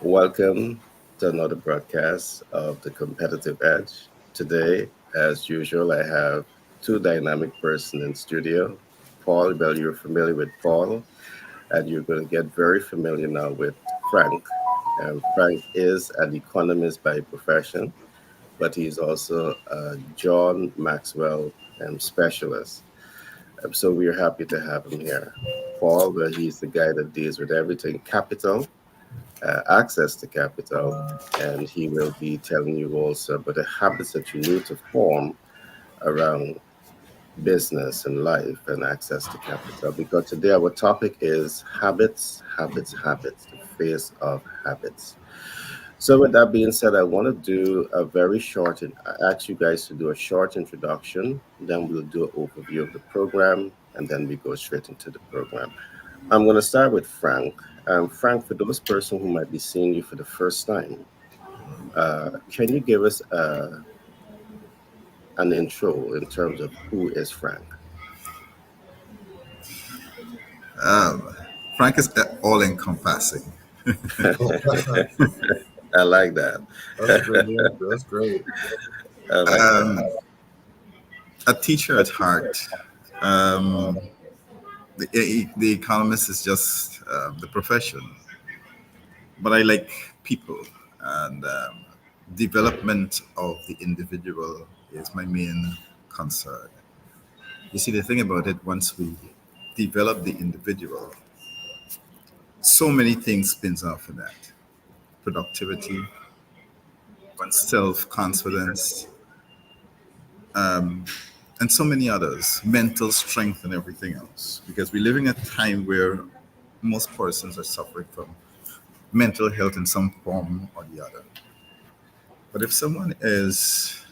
Welcome to another broadcast of The Competitive Edge. Today, as usual, I have two dynamic persons in studio. Paul, well, you're familiar with Paul, and you're going to get very familiar now with Frank. Frank is an economist by profession, but he's also a John Maxwell specialist. So we're happy to have him here. Paul, well, he's the guy that deals with everything capital, access to capital, and he will be telling you also about the habits that you need to form around business and life and access to capital. Because today our topic is habits, habits, habits, the face of habits. So, with that being said, I want to do a very short, I ask you guys to do a short introduction, then we'll do an overview of the program, and then we go straight into the program. I'm going to start with Frank. Frank, for those person who might be seeing you for the first time, can you give us an intro in terms of who is Frank? Um, Frank is all encompassing. I like that. That's a great answer. That's great. I like that. Um, a teacher at heart. Um, the economist is just the profession, but I like people and development of the individual is my main concern. You see, the thing about it, once we develop the individual, so many things spins off of that: productivity, one's self confidence, and so many others, mental strength and everything else. Because we're living at a time where most persons are suffering from mental health in some form or the other. But if someone is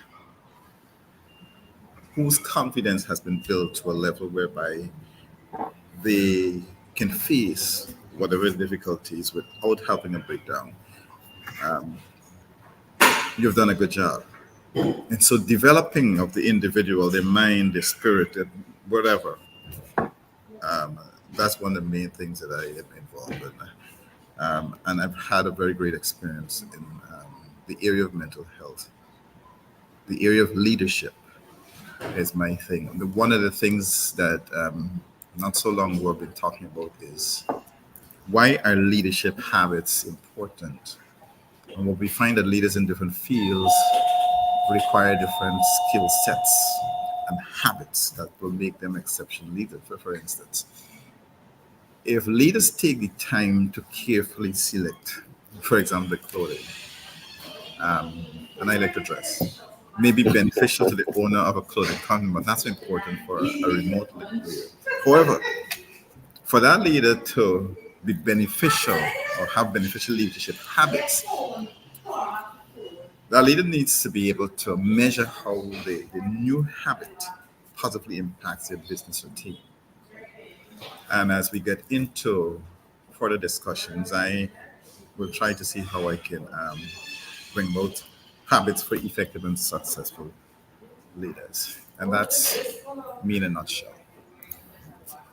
whose confidence has been built to a level whereby they can face whatever difficulties without having a breakdown, you've done a good job. And so developing of the individual, their mind, their spirit, and whatever, um, that's one of the main things that I am involved in. And I've had a very great experience in the area of mental health. The area of leadership is my thing. One of the things that not so long ago I've been talking about is why are leadership habits important? And what we find that leaders in different fields require different skill sets and habits that will make them exceptional leaders. For instance, if leaders take the time to carefully select, for example, the clothing, and I like to dress, may be beneficial to the owner of a clothing company, but not so important for a remote leader. However, for that leader to be beneficial or have beneficial leadership habits, that leader needs to be able to measure how the new habit positively impacts their business or team. And as we get into further discussions, I will try to see how I can bring about habits for effective and successful leaders. And that's me in a nutshell.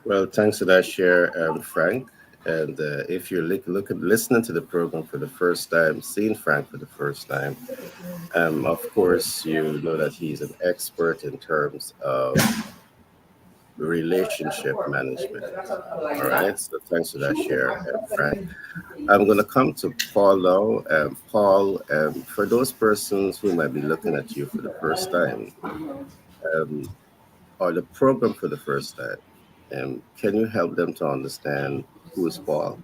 Well, thanks for that share, Frank. And if you're listening to the program for the first time, seeing Frank for the first time, of course, you know that he's an expert in terms of relationship management. All right. So thanks for that share, Frank. I'm going to come to Paul now. Paul, for those persons who might be looking at you for the first time, um, or the program for the first time, can you help them to understand who is Paul?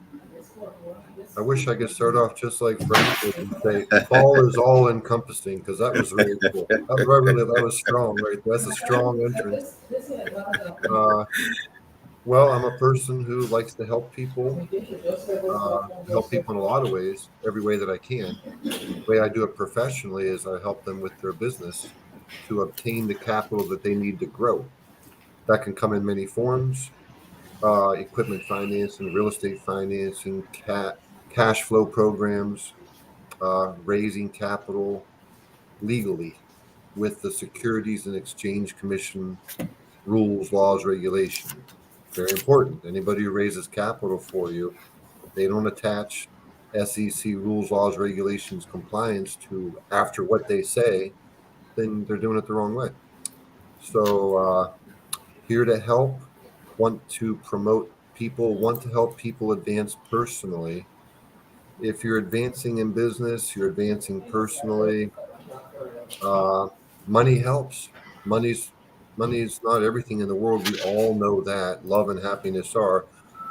I wish I could start off just like Frank did and say Paul is all encompassing because that was really cool. That was strong, right? That's a strong entrance. Uh, well, I'm a person who likes to help people in a lot of ways, every way that I can. The way I do it professionally is I help them with their business to obtain the capital that they need to grow. That can come in many forms: equipment financing, real estate financing, cash flow programs, raising capital legally with the Securities and Exchange Commission rules, laws, regulation. Very important. Anybody who raises capital for you they don't attach SEC rules, laws, regulations, compliance to after what they say, then they're doing it the wrong way. So here to help, want to promote people, want to help people advance personally. If you're advancing in business, you're advancing personally. Uh, money helps. Money's money's not everything in the world. We all know that. Love and happiness are.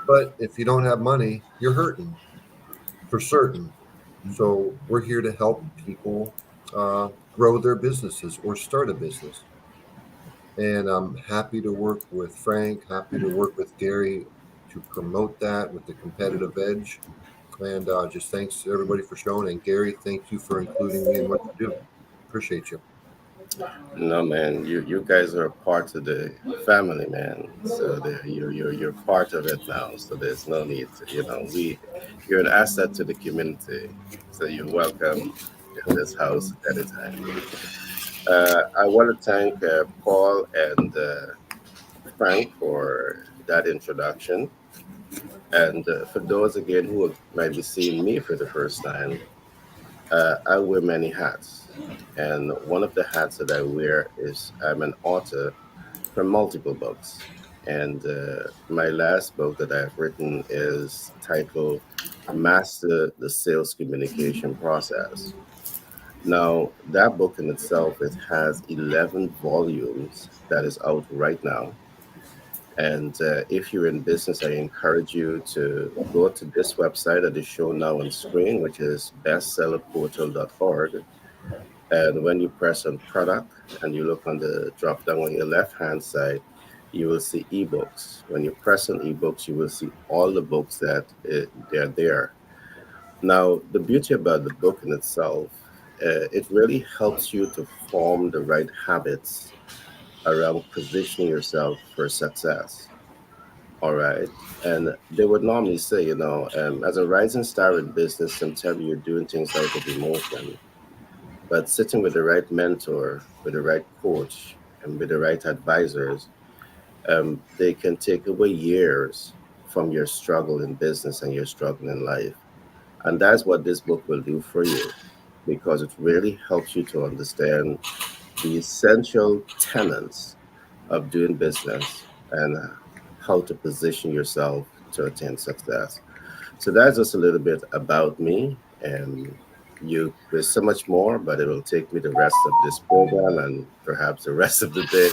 But if you don't have money, you're hurting for certain. So we're here to help people grow their businesses or start a business. And I'm happy to work with Frank, happy to work with Gary to promote that with the competitive edge. And just thanks to everybody for showing. And Gary, thank you for including me in what you do. Appreciate you. No, man, you guys are a part of the family, man. So you're part of it now. So there's no need to, you're an asset to the community. So you're welcome in this house at any time. I want to thank Paul and Frank for that introduction. And for those again who might be seeing me for the first time, I wear many hats. And one of the hats that I wear is I'm an author for multiple books. And my last book that I've written is titled Master the Sales Communication Process. Now, that book in itself, it has 11 volumes that is out right now. And if you're in business, I encourage you to go to this website that is shown now on screen, which is bestsellerportal.org. And when you press on product and you look on the drop down on your left hand side, you will see ebooks. When you press on ebooks, you will see all the books that they're there. Now, the beauty about the book in itself, it really helps you to form the right habits around positioning yourself for success. All right. And they would normally say, as a rising star in business, sometimes you're doing things out of emotion. But sitting with the right mentor, with the right coach, and with the right advisors, they can take away years from your struggle in business and your struggle in life. And that's what this book will do for you because it really helps you to understand the essential tenets of doing business and how to position yourself to attain success. So that's just a little bit about me. And there's so much more, but it will take me the rest of this program and perhaps the rest of the day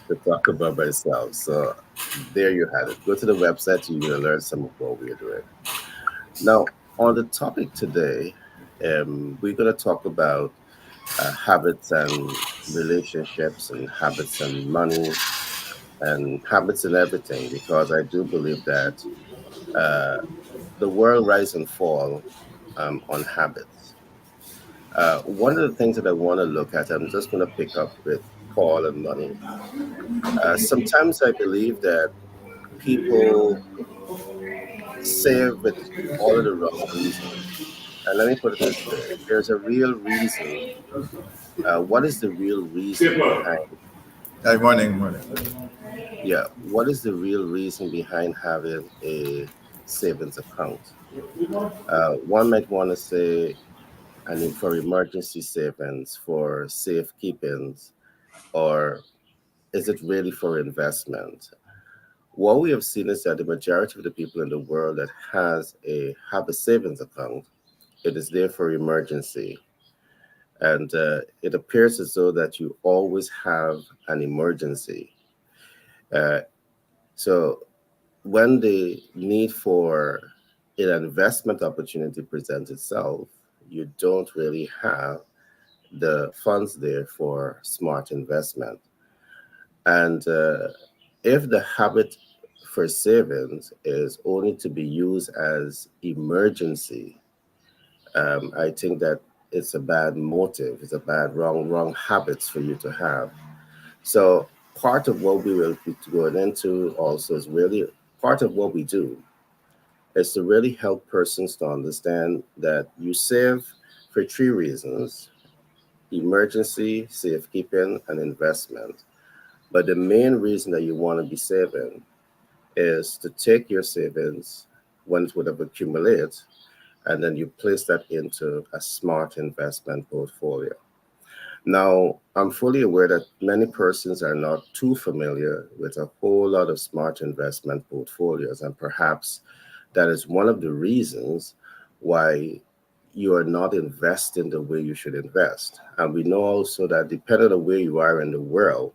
to talk about myself. So there you have it. Go to the website, you're going to learn some of what we're doing. Now, on the topic today, we're going to talk about habits and relationships and habits and money and habits and everything because I do believe that uh, the world rise and fall on habits. One of the things that I want to look at, I'm just going to pick up with Paul and money. Sometimes I believe that people save with all of the wrong reasons. And let me put it this way: there's a real reason. What is the real reason behind? Hi, morning, morning. Yeah, what is the real reason behind having a savings account? One might want to say, I mean, for emergency savings, for safekeepings, or is it really for investment? What we have seen is that the majority of the people in the world that have a savings account, it is there for emergency, and it appears as though that you always have an emergency. Uh, so when the need for an investment opportunity presents itself, you don't really have the funds there for smart investment. And if the habit for savings is only to be used as emergency, I think that it's a bad motive. It's a bad, wrong habits for you to have. So part of what we will be going into also is really part of what we do is to really help persons to understand that you save for three reasons: emergency, safekeeping, and investment. But the main reason that you want to be saving is to take your savings once would have accumulated, and then you place that into a smart investment portfolio. Now, I'm fully aware that many persons are not too familiar with a whole lot of smart investment portfolios, and perhaps that is one of the reasons why you are not investing the way you should invest. And we know also that depending on where you are in the world,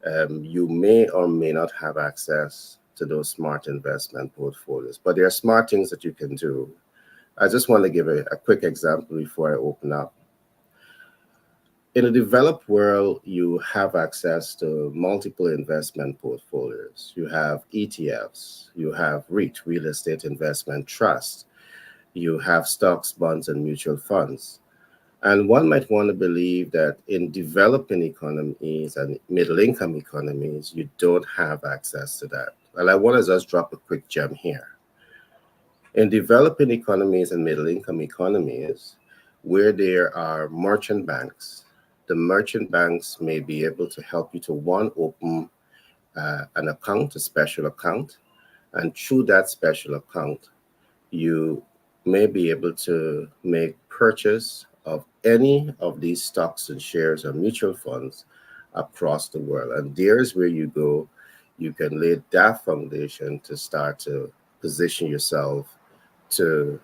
you may or may not have access to those smart investment portfolios. But there are smart things that you can do. I just want to give a quick example before I open up. In a developed world, you have access to multiple investment portfolios. You have ETFs, you have REIT, real estate investment trust, you have stocks, bonds, and mutual funds. And one might want to believe that in developing economies and middle income economies, you don't have access to that. Well, I want to just drop a quick gem here. In developing economies and middle income economies, where there are merchant banks, the merchant banks may be able to help you to one, open an account, a special account, and through that special account, you may be able to make purchase of any of these stocks and shares or mutual funds across the world. And there's where you go. You can lay that foundation to start to position yourself to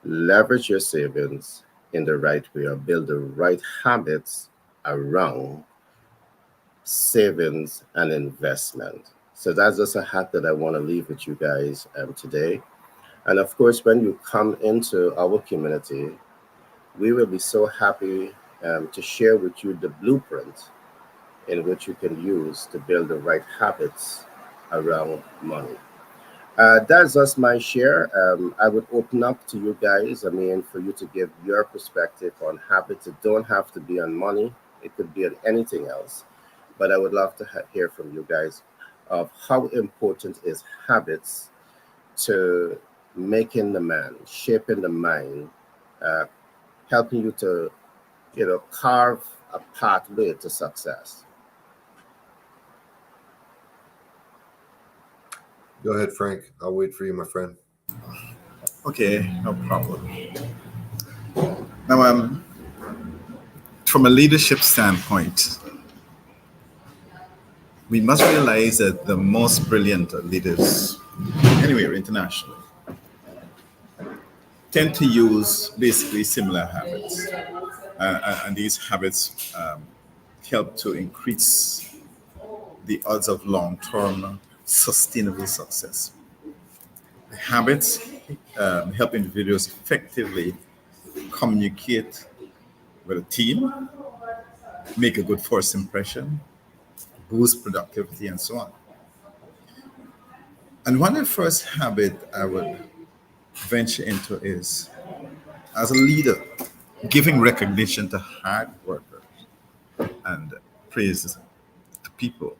leverage your savings in the right way or build the right habits around savings and investment. So that's just a hat that I want to leave with you guys today. And of course, when you come into our community, we will be so happy to share with you the blueprint in which you can use to build the right habits around money. That's just my share. I would open up to you guys. I mean, for you to give your perspective on habits. It don't have to be on money. It could be on anything else. But I would love to hear from you guys of how important is habits to making the man, shaping the mind, uh, helping you to, carve a pathway to success. Go ahead, Frank. I'll wait for you, my friend. Okay, no problem. Now, from a leadership standpoint, we must realize that the most brilliant leaders, anywhere internationally, tend to use basically similar habits. And these habits help to increase the odds of long-term sustainable success. The habits help individuals effectively communicate with a team, make a good first impression, boost productivity, and so on. And one of the first habit I would venture into is, as a leader, giving recognition to hard workers and praise to people.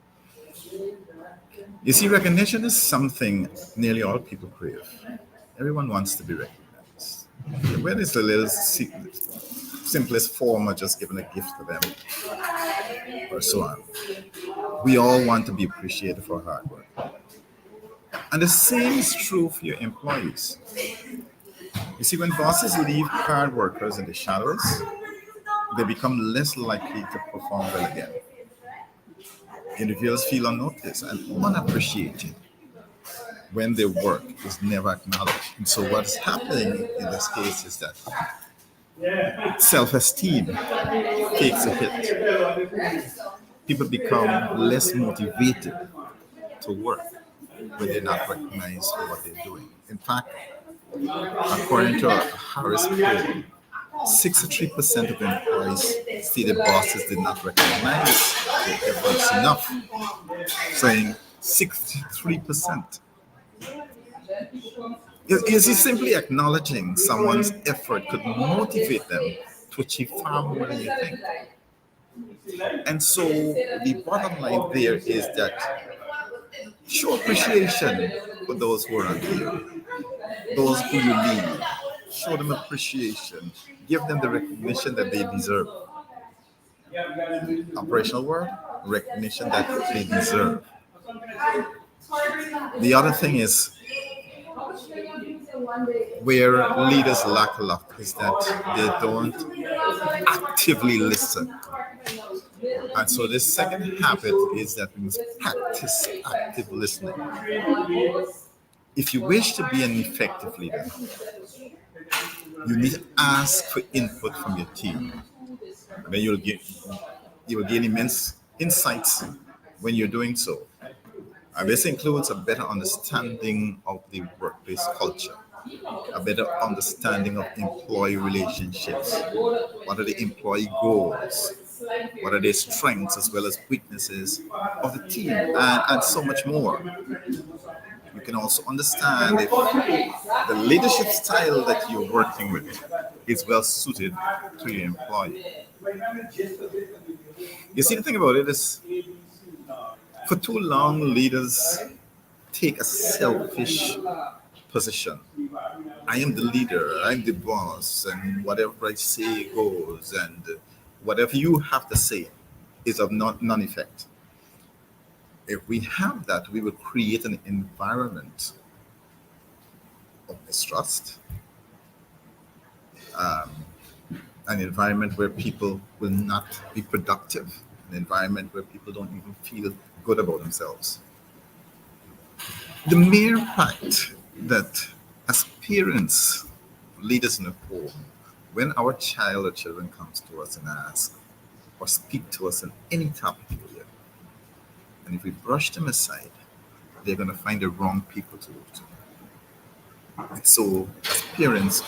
You see, recognition is something nearly all people crave. Everyone wants to be recognized. Whether it's the little simplest form of just giving a gift to them or so on. We all want to be appreciated for hard work. And the same is true for your employees. You see, when bosses leave hard workers in the shadows, they become less likely to perform well again. Individuals feel unnoticed and unappreciated when their work is never acknowledged. And so what's happening in this case is that self-esteem takes a hit. People become less motivated to work when they're not recognized for what they're doing. In fact, according to a Harris poll, 63% of employees see the bosses did not recognize their efforts enough, saying 63%. Is he simply acknowledging someone's effort could motivate them to achieve far more than you think? And so the bottom line there is that show appreciation for those who are under you, those who you lead. Show them appreciation. Give them the recognition that they deserve. Operational word, recognition that they deserve. The other thing is where leaders lack a lot is that they don't actively listen. And so the second habit is that we must practice active listening. If you wish to be an effective leader, you need to ask for input from your team. And then you will gain immense insights when you're doing so. And this includes a better understanding of the workplace culture, a better understanding of employee relationships. What are the employee goals? What are their strengths as well as weaknesses of the team, and so much more. You can also understand if the leadership style that you're working with is well suited to your employee. You see, the thing about it is, for too long, leaders take a selfish position. I am the leader, I'm the boss, and whatever I say goes, and whatever you have to say is of non effect. If we have that, we will create an environment of mistrust, um, an environment where people will not be productive, an environment where people don't even feel good about themselves. The mere fact that as parents, leaders in the home, when our child or children comes to us and ask or speak to us in any topic area, and if we brush them aside, they're going to find the wrong people to talk to. And so, as parents,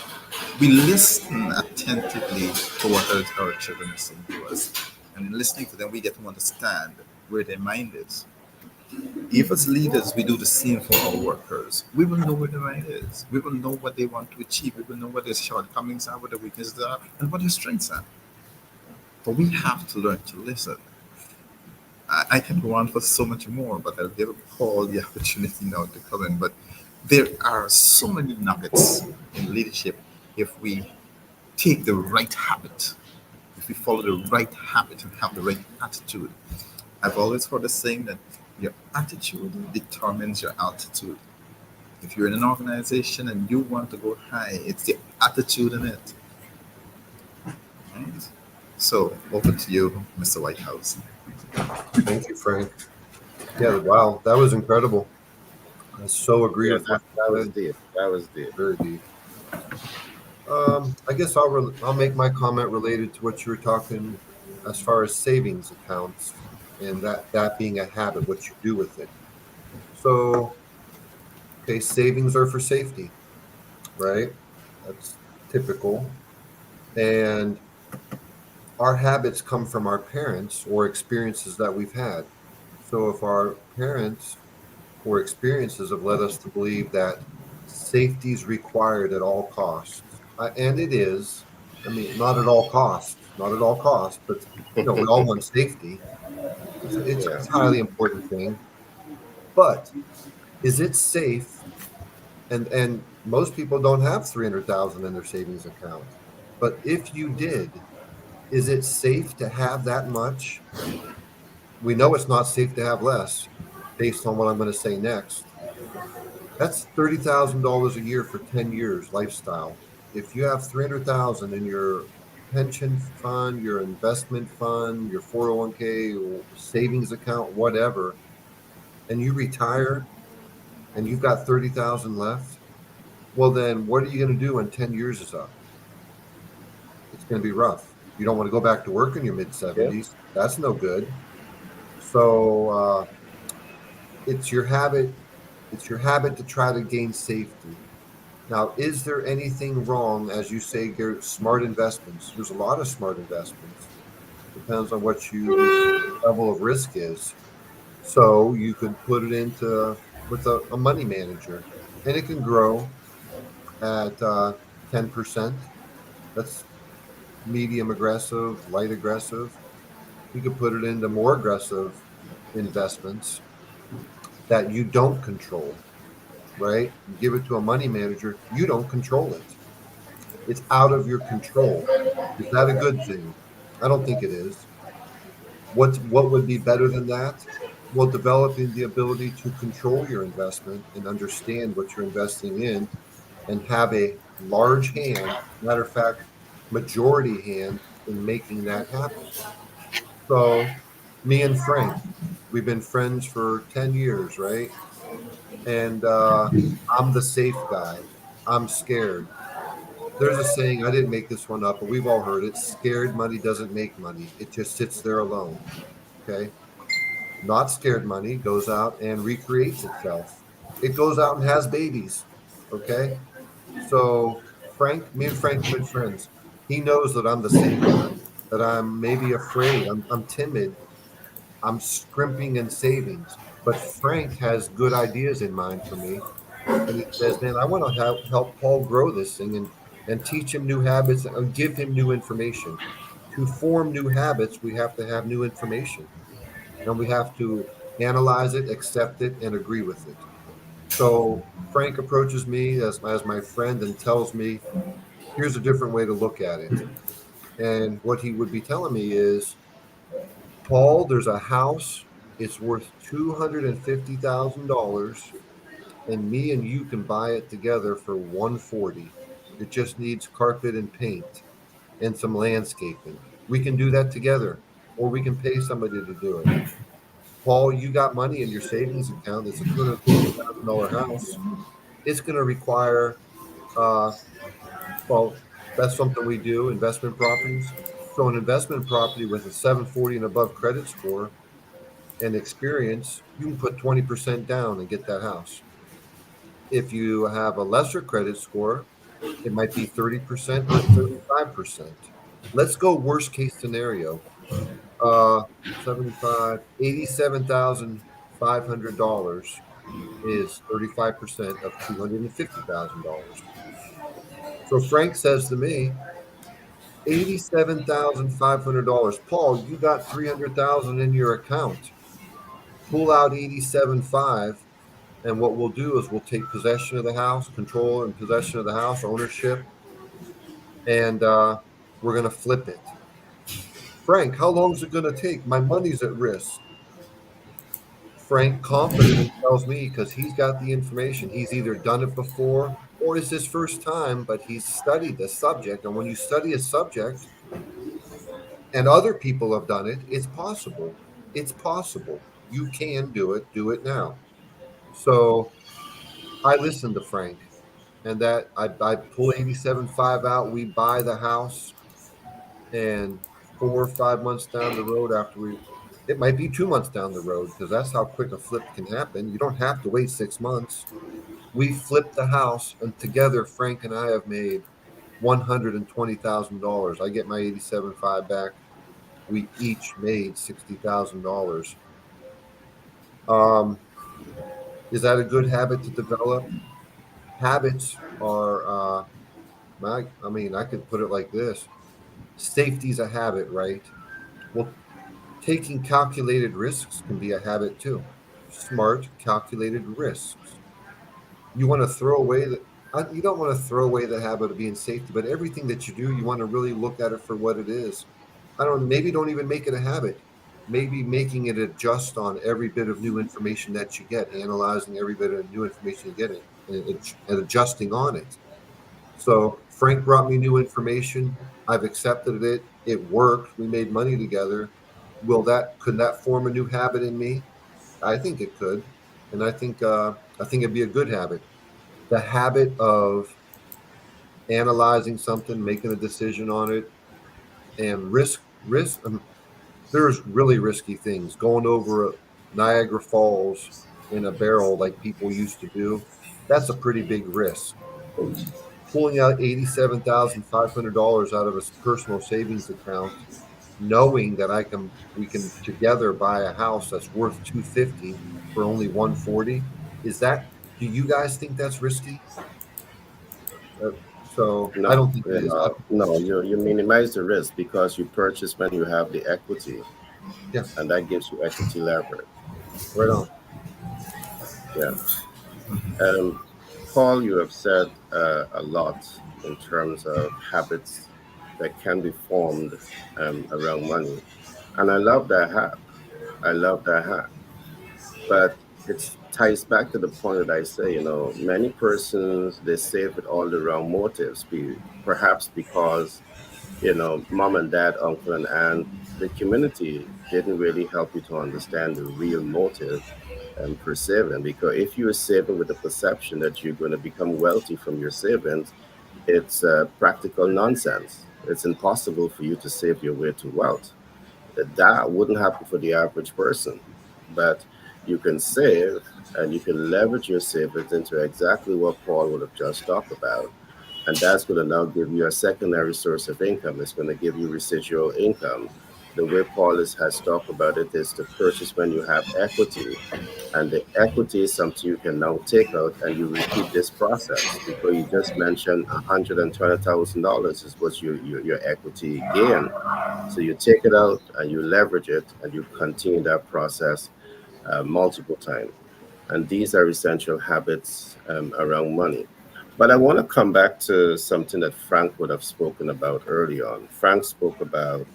we listen attentively to what our children are saying to us. And in listening to them, we get to understand where their mind is. If as leaders we do the same for our workers, we will know where their mind is. We will know what they want to achieve. We will know what their shortcomings are, what their weaknesses are, and what their strengths are. But we have to learn to listen. I can go on for so much more, but I'll give Paul the opportunity now to come in. But there are so many nuggets in leadership if we take the right habit, if we follow the right habit and have the right attitude. I've always heard the saying that your attitude determines your altitude. If you're in an organization and you want to go high, it's the attitude in it. Right? So over to you, Mr. Whitehouse. Thank you, Frank. Yeah, wow, that was incredible. I so agree Yeah, with what that you was said. deep. That was deep. Very deep. I guess I'll make my comment related to what you were talking as far as savings accounts and that being a habit, what you do with it. So, okay, savings are for safety, right? That's typical. And our habits come from our parents or experiences that we've had. So if our parents or experiences have led us to believe that safety is required at all costs, and it is. I mean, not at all costs, not at all costs, but we all want safety. It's Yeah. a highly important thing. But is it safe? And most people don't have 300,000 in their savings account. But if you did, is it safe to have that much? We know it's not safe to have less, based on what I'm going to say next. That's $30,000 a year for 10 years lifestyle. If you have 300,000 in your pension fund, your investment fund, your 401k, or savings account, whatever, and you retire and you've got 30,000 left, well then what are you going to do when 10 years is up? It's going to be rough. You don't want to go back to work in your mid 70s. That's no good. So it's your habit. It's your habit to try to gain safety. Now, is there anything wrong, as you say, Garrett, smart investments? There's a lot of smart investments. Depends on what your level of risk is. So you could put it into with a money manager, and it can grow at 10%. That's medium aggressive, light aggressive. You could put it into more aggressive investments that you don't control, right? You give it to a money manager, you don't control it. It's out of your control. Is that a good thing? I don't think it is. What would be better than that? Well, developing the ability to control your investment and understand what you're investing in and have a large hand, matter of fact, majority hand in making that happen. So, me and Frank, we've been friends for 10 years, right? And I'm the safe guy. I'm scared. There's a saying, I didn't make this one up, but we've all heard it: scared money doesn't make money, it just sits there alone. Okay. Not scared money goes out and recreates itself, it goes out and has babies. Okay. So, me and Frank have been friends. He knows that I'm the safe guy, that I'm maybe afraid, I'm timid, I'm scrimping in savings. But Frank has good ideas in mind for me. And he says, man, I want to help Paul grow this thing and teach him new habits and give him new information. To form new habits, we have to have new information, and we have to analyze it, accept it, and agree with it. So Frank approaches me as my friend and tells me, here's a different way to look at it. And what he would be telling me is, Paul, there's a house, it's worth $250,000, and me and you can buy it together for 140. It just needs carpet and paint and some landscaping. We can do that together, or we can pay somebody to do it. Paul, you got money in your savings account. It's a $250,000 house. It's going to require, uh, well, that's something we do, investment properties. So an investment property with a 740 and above credit score and experience, you can put 20% down and get that house. If you have a lesser credit score, it might be 30% or 35%. Let's go worst case scenario. 75, $87,500 is 35% of $250,000. So Frank says to me, $87,500. Paul, you got 300,000 in your account. Pull out 87.5, and what we'll do is we'll take possession of the house, control and possession of the house, ownership, and we're going to flip it. Frank, how long is it going to take? My money's at risk. Frank confidently tells me, because he's got the information, he's either done it before or it's his first time, but he's studied the subject. And when you study a subject and other people have done it, it's possible. It's possible. You can do it. Do it now. So I listened to Frank, and that I pull 87.5 out. We buy the house, and 4 or 5 months down the road, it might be 2 months down the road, because that's how quick a flip can happen. You don't have to wait 6 months. We flip the house, and together Frank and I have made $120,000. I get my 87.5 back. We each made $60,000. Is that a good habit to develop? Habits are, I could put it like this: safety's a habit, right? Well, taking calculated risks can be a habit too. Smart, calculated risks. You want to throw away you don't want to throw away the habit of being safety, but everything that you do, you want to really look at it for what it is. Maybe don't even make it a habit. Maybe making it adjust on every bit of new information that you get, analyzing every bit of new information you get, and adjusting on it. So Frank brought me new information. I've accepted it. It worked. We made money together. Could that form a new habit in me? I think it could, and I think it'd be a good habit. The habit of analyzing something, making a decision on it, and risk. There's really risky things. Going over Niagara Falls in a barrel like people used to do, that's a pretty big risk. Pulling out $87,500 out of his personal savings account, knowing that we can together buy a house that's worth $250 for only $140. Do you guys think that's risky? So No, I don't think it is. no, you minimize the risk because you purchase when you have the equity, Yeah, and that gives you equity leverage. right on. Yeah. Paul, you have said a lot in terms of habits that can be formed around money, and I love that hack. I love that hack. But it ties back to the point that I say, many persons they save with all the wrong motives, perhaps because mom and dad, uncle and aunt, the community didn't really help you to understand the real motive for saving. Because if you're saving with the perception that you're going to become wealthy from your savings, it's practical nonsense. It's impossible for you to save your way to wealth. That wouldn't happen for the average person. But you can save and you can leverage your savings into exactly what Paul would have just talked about. And that's going to now give you a secondary source of income. It's going to give you residual income. The way Paul has talked about it is to purchase when you have equity. And the equity is something you can now take out and you repeat this process because you just mentioned $120,000 is what your equity gain. So you take it out and you leverage it and you continue that process multiple times. And these are essential habits around money. But I want to come back to something that Frank would have spoken about early on. Frank spoke about,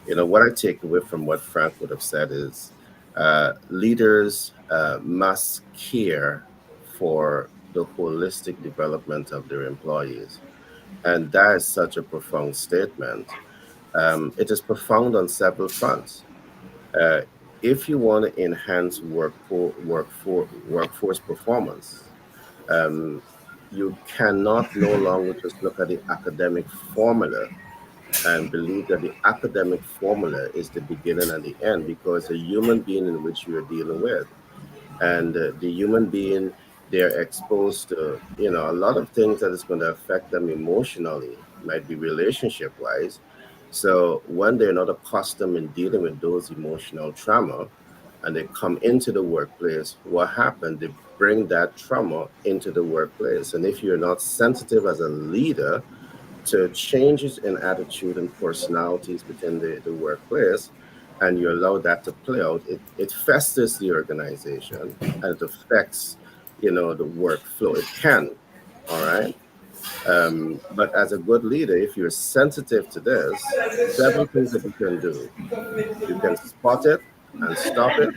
what I take away from what Frank would have said is leaders must care for the holistic development of their employees. And that is such a profound statement. It is profound on several fronts. Uh, if you want to enhance workforce performance, um, you cannot no longer just look at the academic formula and believe that the academic formula is the beginning and the end because the human being in which you are dealing with and the human being they're exposed to a lot of things that is going to affect them emotionally, might be relationship wise. So when they're not accustomed in dealing with those emotional trauma and they come into the workplace, what happened, they bring that trauma into the workplace. And if you're not sensitive as a leader to changes in attitude and personalities within the workplace, and you allow that to play out, it festers the organization and it affects, the workflow. It can, all right. But as a good leader, if you're sensitive to this, several things that you can do. You can spot it and stop it,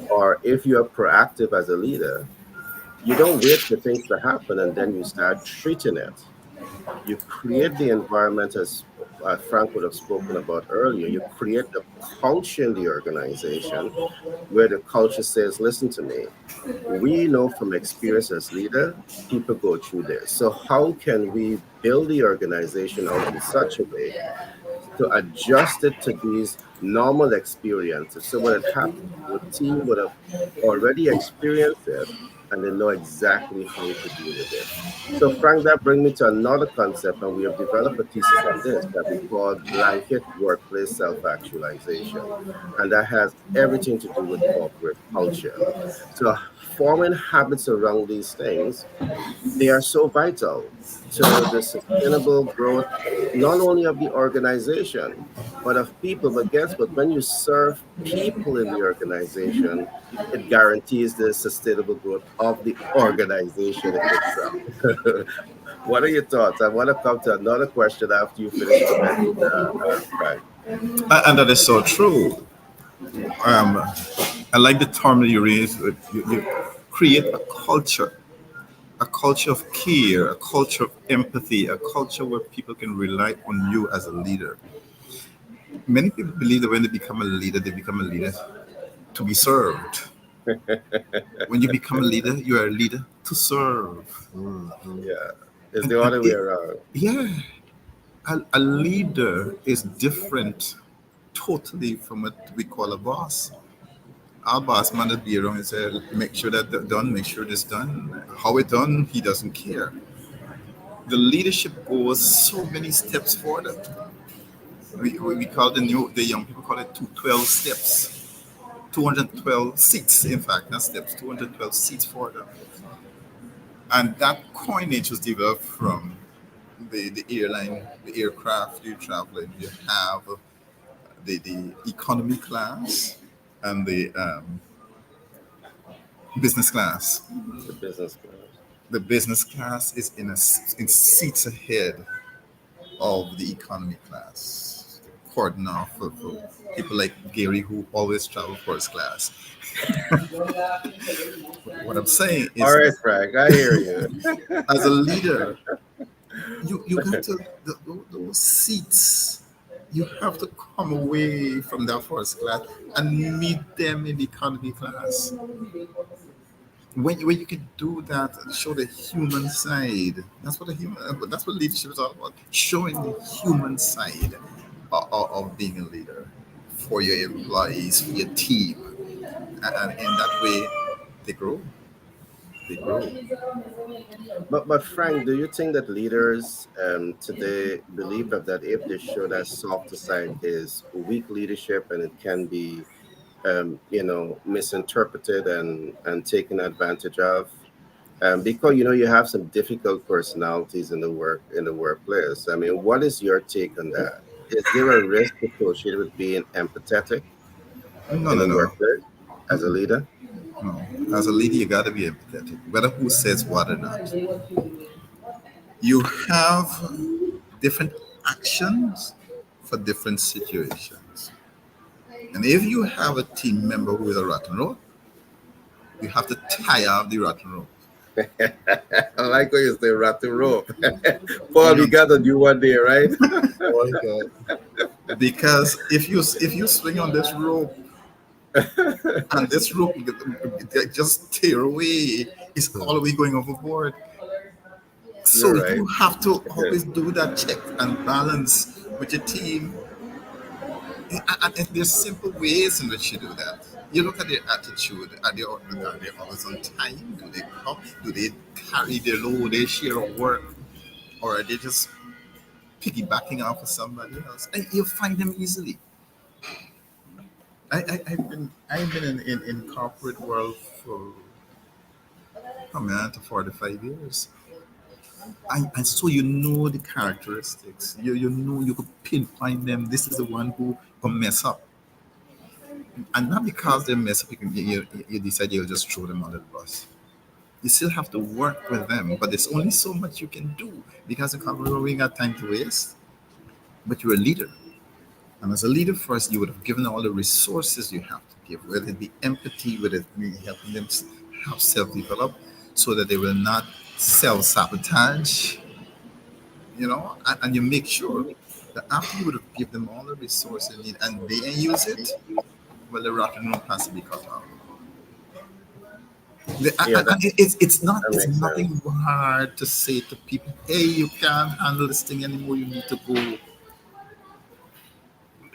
or if you're proactive as a leader, you don't wait for things to happen and then you start treating it. You create the environment as Frank would have spoken about earlier. You create the culture in the organization where the culture says, listen to me. We know from experience as leader, people go through this. So how can we build the organization out in such a way to adjust it to these normal experiences? So when it happens, your team would have already experienced it and they know exactly how to deal with it. So, Frank, that brings me to another concept, and we have developed a thesis on this that we call blanket workplace self actualization. And that has everything to do with corporate culture. So, forming habits around these things, they are so vital to the sustainable growth, not only of the organization, but of people. But guess what? When you serve people in the organization, it guarantees the sustainable growth of the organization itself. What are your thoughts? I want to come to another question after you finish commenting, Frank. And that is so true. Um, I like the term that you raised. You create a culture of care, a culture of empathy, a culture where people can rely on you as a leader. Many people believe that when they become a leader to be served. When you become a leader, you are a leader to serve. Mhm. Yeah, it's And, the and other way it, around. yeah, a leader is different totally from what we call a boss. Our boss man that be around and say, make sure that done, make sure this done. How it done, he doesn't care. The leadership goes so many steps further. We call the young people call it 212 steps. 212 seats, in fact, not steps, 212 seats further. And that coinage was developed from the airline, the aircraft you're traveling. You have the economy class and the business class. The business class. The business class is in seats ahead of the economy class. cordon off for people like Gary who always travel first class. What I'm saying All is, right, Frank, I hear you. as a leader, you got to those seats. You have to come away from that first class and meet them in the economy class. When you can do that and show the human side, that's what leadership is all about. Showing the human side of being a leader for your employees, for your team, and in that way, they grow. They grow. But Frank, do you think that leaders today believe that if they show that softer side is weak leadership and it can be misinterpreted and taken advantage of? Because you have some difficult personalities in the workplace. I mean, what is your take on that? Is there a risk associated with being empathetic No, in no, the no. workplace as a leader? No. As a leader, you got to be empathetic, whether who says what or not. You have different actions for different situations. And if you have a team member who is a rotten rope, you have to tie off the rotten rope. I like when you say rat to rope. You Paul, know, you got a new one there, right? I like that. because if you swing on this rope and this rope just tear away, it's all the way going overboard. So You're right. you have to always do that check and balance with your team. And there's simple ways in which you do that. You look at their attitude. Are they always on time? Do they come? Do they carry their load? They share a work, or are they just piggybacking off of somebody else? And you'll find them easily. I've been in corporate world for coming on to 45 years. And so you know the characteristics. You know you could pinpoint them. This is the one who can mess up. And not because they mess up, you decide you'll just throw them under the bus. You still have to work with them, but there's only so much you can do because the company we ain't got time to waste. But you're a leader. And as a leader, first, you would have given all the resources you have to give, whether it be empathy, whether it be helping them have self-develop so that they will not self-sabotage, and you make sure that after you would have given them all the resources they need and they ain't use it, well, the rotten room has to be cut off. Yeah, And it's not that it's makes nothing sense. hard to say to people, hey, you can't handle this thing anymore, you need to go.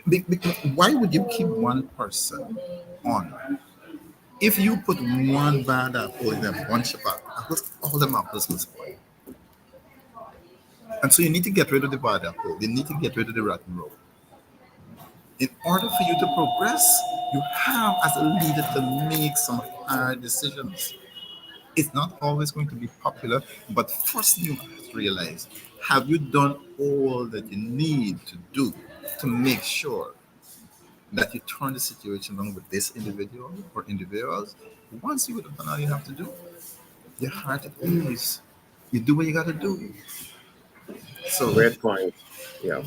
Because why would you keep one person on? If you put one bad apple in a bunch of apples, all the apples will spoil. And so you need to get rid of the bad apple. You need to get rid of the rotten road. In order for you to progress, you have as a leader to make some hard decisions. It's not always going to be popular, but first you must realize, have you done all that you need to do to make sure that you turn the situation around with this individual or individuals? Once you would have done all you have to do, your heart at ease. You do what you got to do. So, Great point. Yeah,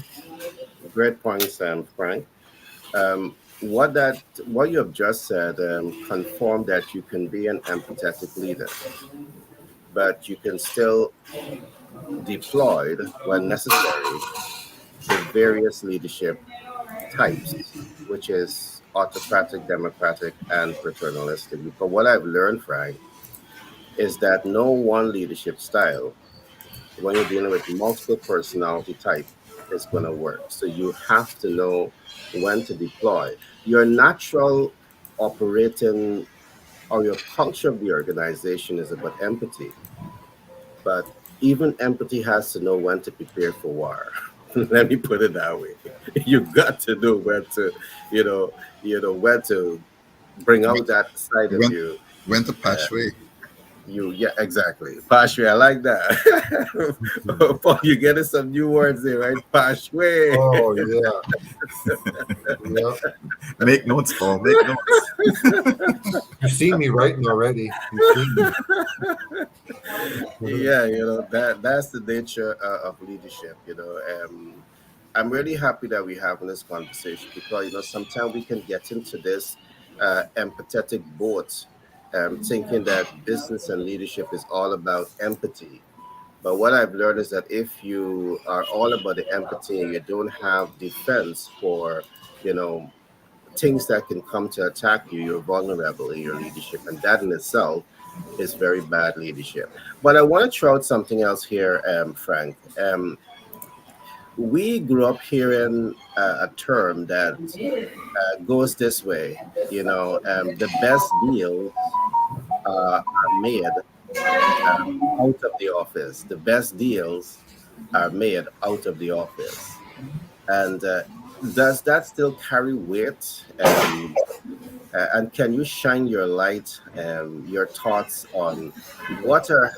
great points, Frank. What you have just said confirmed that you can be an empathetic leader, but you can still deploy when necessary the various leadership types, which is autocratic, democratic, and paternalistic. Because what I've learned, Frank, is that no one leadership style, when you're dealing with multiple personality type, is going to work. So you have to know when to deploy. Your natural operating or your culture of the organization is about empathy, but even empathy has to know when to prepare for war. Let me put it that way. You got to know when to, when to bring when, out that side of when, you. when to pass away. Yeah, exactly. Pashwe, I like that. Paul, you're getting some new words there, right? Pashwe. Oh yeah, yeah. Make notes, Paul. Make notes. You've seen me writing already. You've seen me. Yeah, that's the nature of leadership. I'm really happy that we're having this conversation because sometimes we can get into this empathetic boat, thinking that business and leadership is all about empathy. But what I've learned is that if you are all about the empathy and you don't have defense for, you know, things that can come to attack you, you're vulnerable in your leadership. And that in itself is very bad leadership. But I want to throw out something else here, Frank. We grew up hearing a term that goes this way, the best deals are made out of the office. The best deals are made out of the office. And does that still carry weight? And can you shine your light, your thoughts on what are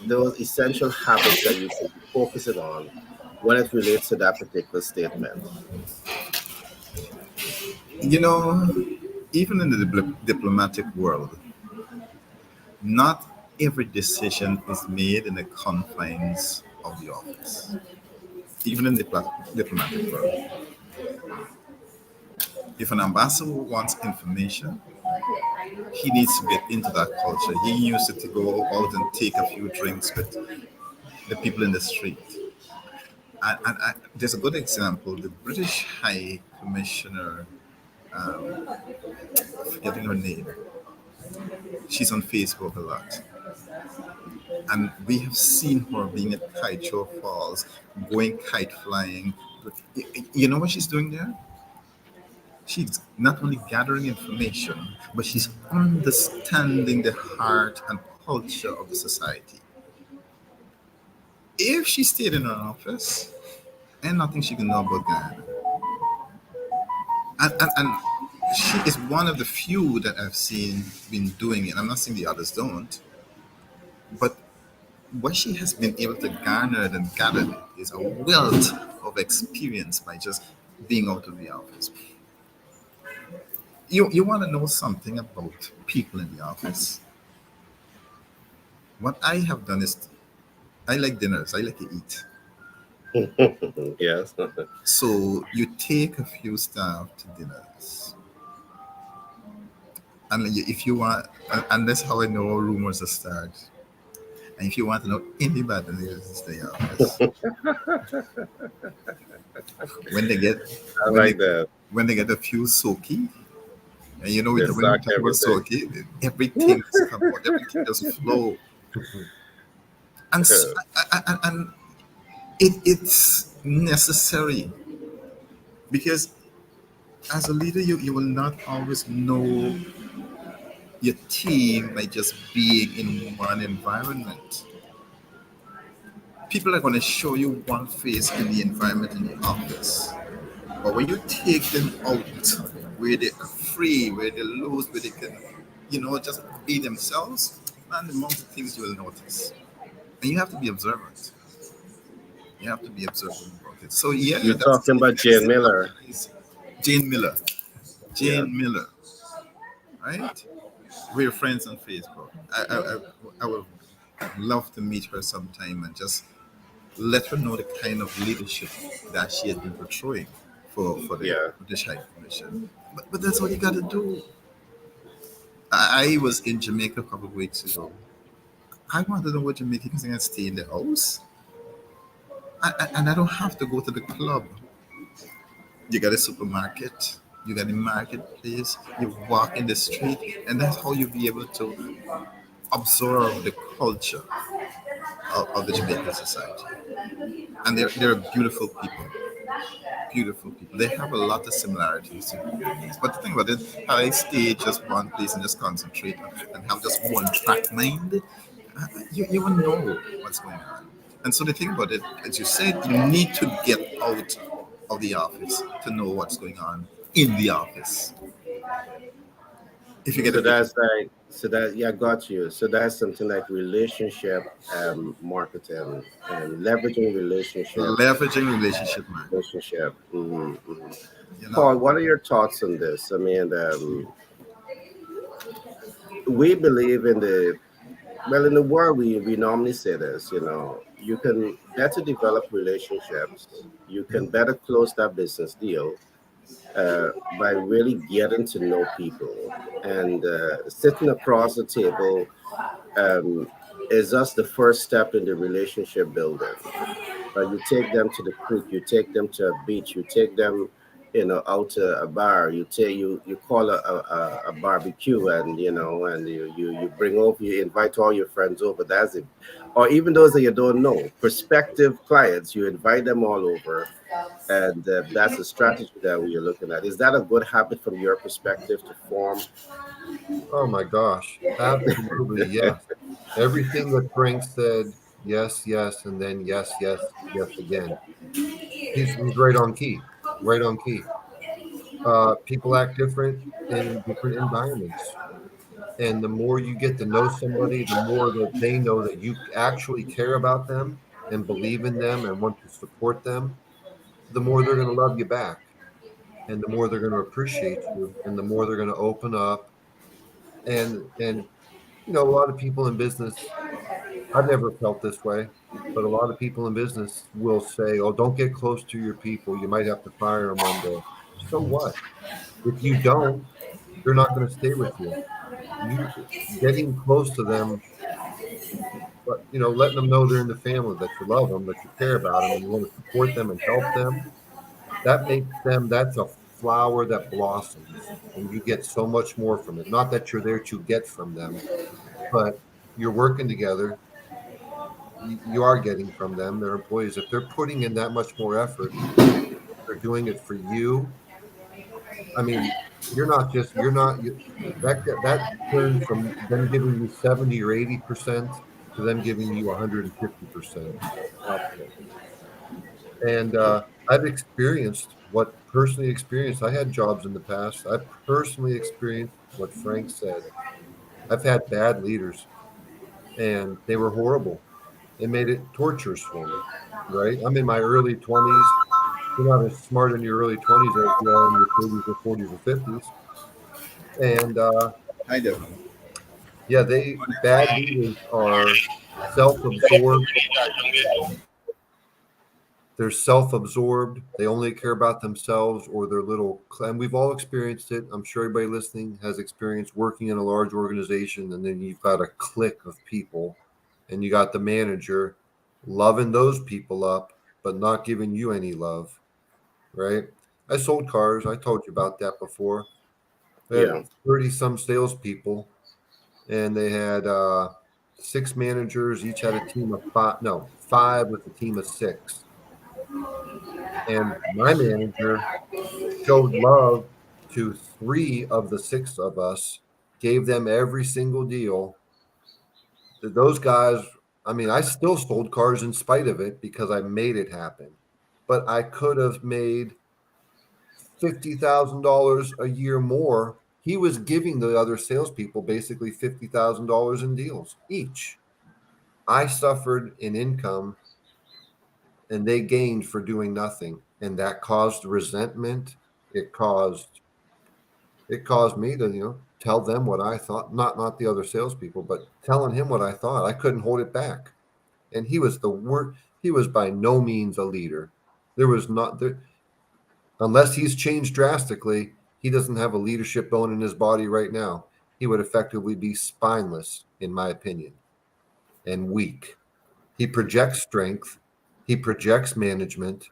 those essential habits that you should be focusing on when it relates to that particular statement? You know, even in the diplomatic world, not every decision is made in the confines of the office. Even in the diplomatic world, if an ambassador wants information, he needs to get into that culture. He used to go out and take a few drinks with the people in the street. And there's a good example. The British High Commissioner, um, forgetting her name, she's on Facebook a lot. And we have seen her being at Kite Falls, going kite flying. You know what she's doing there? She's not only gathering information, but she's understanding the heart and culture of the society. If she stayed in her office, and nothing she can know about Ghana. And she is one of the few that I've seen been doing it. I'm not saying the others don't, but what she has been able to garner and gather is a wealth of experience by just being out of the office. You want to know something about people in the office? What I have done is I like dinners. I like to eat. Yes. So you take a few staff to dinners, and if you want, and that's how I know rumors are start. And if you want to know anybody in the office, when they get I when they like that. when they get a few soaky, and you know They when we suck talk about everything. soaky, everything just come out, everything just flow, and it's necessary because as a leader, you will not always know your team by just being in one environment. People are going to show you one face in the environment in the office. But when you take them out where they are free, where they're loose, where they can, just be themselves, man, the amount of things you will notice. And you have to be observant. You have to be observant about it. So, yeah, You're that's talking about that is Jane it Miller. applies. Jane Miller. Yeah. Jane Miller, right? We're friends on Facebook. I would love to meet her sometime and just let her know the kind of leadership that she has been portraying for the Yeah. British High Commission. But that's what you got to do. I was in Jamaica a couple of weeks ago. I want to know what Jamaicans can stay in the house. And I don't have to go to the club. You got a supermarket, you got a marketplace, you walk in the street, and that's how you'll be able to absorb the culture of the Jamaican society. And they're beautiful people. Beautiful people. They have a lot of similarities to Vietnamese. But the thing about it, I stay just one place and just concentrate and have just one track mind, you will know what's going on. And so the thing about it, as you said, you need to get out of the office to know what's going on in the office. If you get a So vision, that's like, so that, yeah, got you. So that's something like relationship marketing and leveraging leveraging relationship, man. relationship. You Paul, know, what are your thoughts on this? I mean, we believe in the, well, in the world, we normally say this, you can better develop relationships. You can better close that business deal uh, by really getting to know people and sitting across the table um, is just the first step in the relationship building. You take them to the creek, you take them to a beach, you take them, out to a bar. You call a barbecue, and and you bring over, you invite all your friends over. That's it. Or even those that you don't know, prospective clients, you invite them all over, and that's the strategy that we are looking at. Is that a good habit from your perspective to form? Oh my gosh, absolutely yes. Everything that Frank said, yes, yes, and then yes, yes, yes again. He's right on key, right on key. People act different in different environments. And the more you get to know somebody, the more that they know that you actually care about them and believe in them and want to support them, the more they're going to love you back. And the more they're going to appreciate you and the more they're going to open up. And a lot of people in business, I've never felt this way, but a lot of people in business will say, "Oh, don't get close to your people. You might have to fire them one day." So what? If you don't, they're not going to stay with you. You getting close to them, but letting them know they're in the family, that you love them, that you care about them, and you want to support them and help them. That makes them. That's a flower that blossoms, and you get so much more from it. Not that you're there to get from them, but you're working together. You are getting from them. They're employees. If they're putting in that much more effort, they're doing it for you. I mean, you're not that turns from them giving you 70 or 80% to them giving you 150% output. And I've experienced what personally experienced. I had jobs in the past. I personally experienced what Frank said. I've had bad leaders, and they were horrible. They made it torturous for me. Right? I'm in my early 20s. You're not as smart in your early 20s as you are in your 30s or 40s or 50s. And I do. yeah, they bad leaders are self-absorbed. They're self-absorbed. They only care about themselves or their little. And we've all experienced it. I'm sure everybody listening has experienced working in a large organization, and then you've got a clique of people, and you got the manager loving those people up, but not giving you any love. Right? I sold cars. I told you about that before. They had Yeah. 30 some salespeople, and they had six managers. Each had a team of five. No, five with a team of six. And my manager showed love to three of the six of us, gave them every single deal. Those guys, I mean, I still sold cars in spite of it because I made it happen. But I could have made $50,000 a year more. He was giving the other salespeople basically $50,000 in deals each. I suffered in income and they gained for doing nothing. And that caused resentment. It caused me to, tell them what I thought, not the other salespeople, but telling him what I thought. I couldn't hold it back. And he was the worst. He was by no means a leader. There was not there unless he's changed drastically, he doesn't have a leadership bone in his body right now. He would effectively be spineless, in my opinion, and weak. He projects strength, he projects management,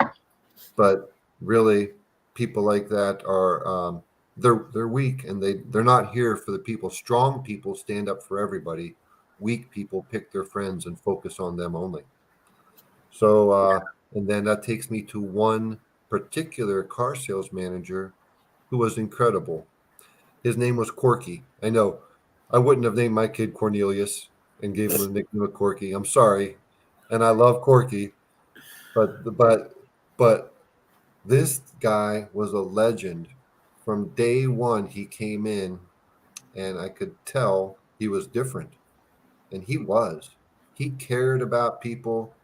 but really, people like that are they're weak, and they're not here for the people. Strong people stand up for everybody. Weak people pick their friends and focus on them only. So, and then that takes me to one particular car sales manager who was incredible. His name was Corky. I know I wouldn't have named my kid Cornelius and gave him the nickname of Corky. I'm sorry. And I love Corky, but this guy was a legend. From day one, he came in, and I could tell he was different. And he was. He cared about people.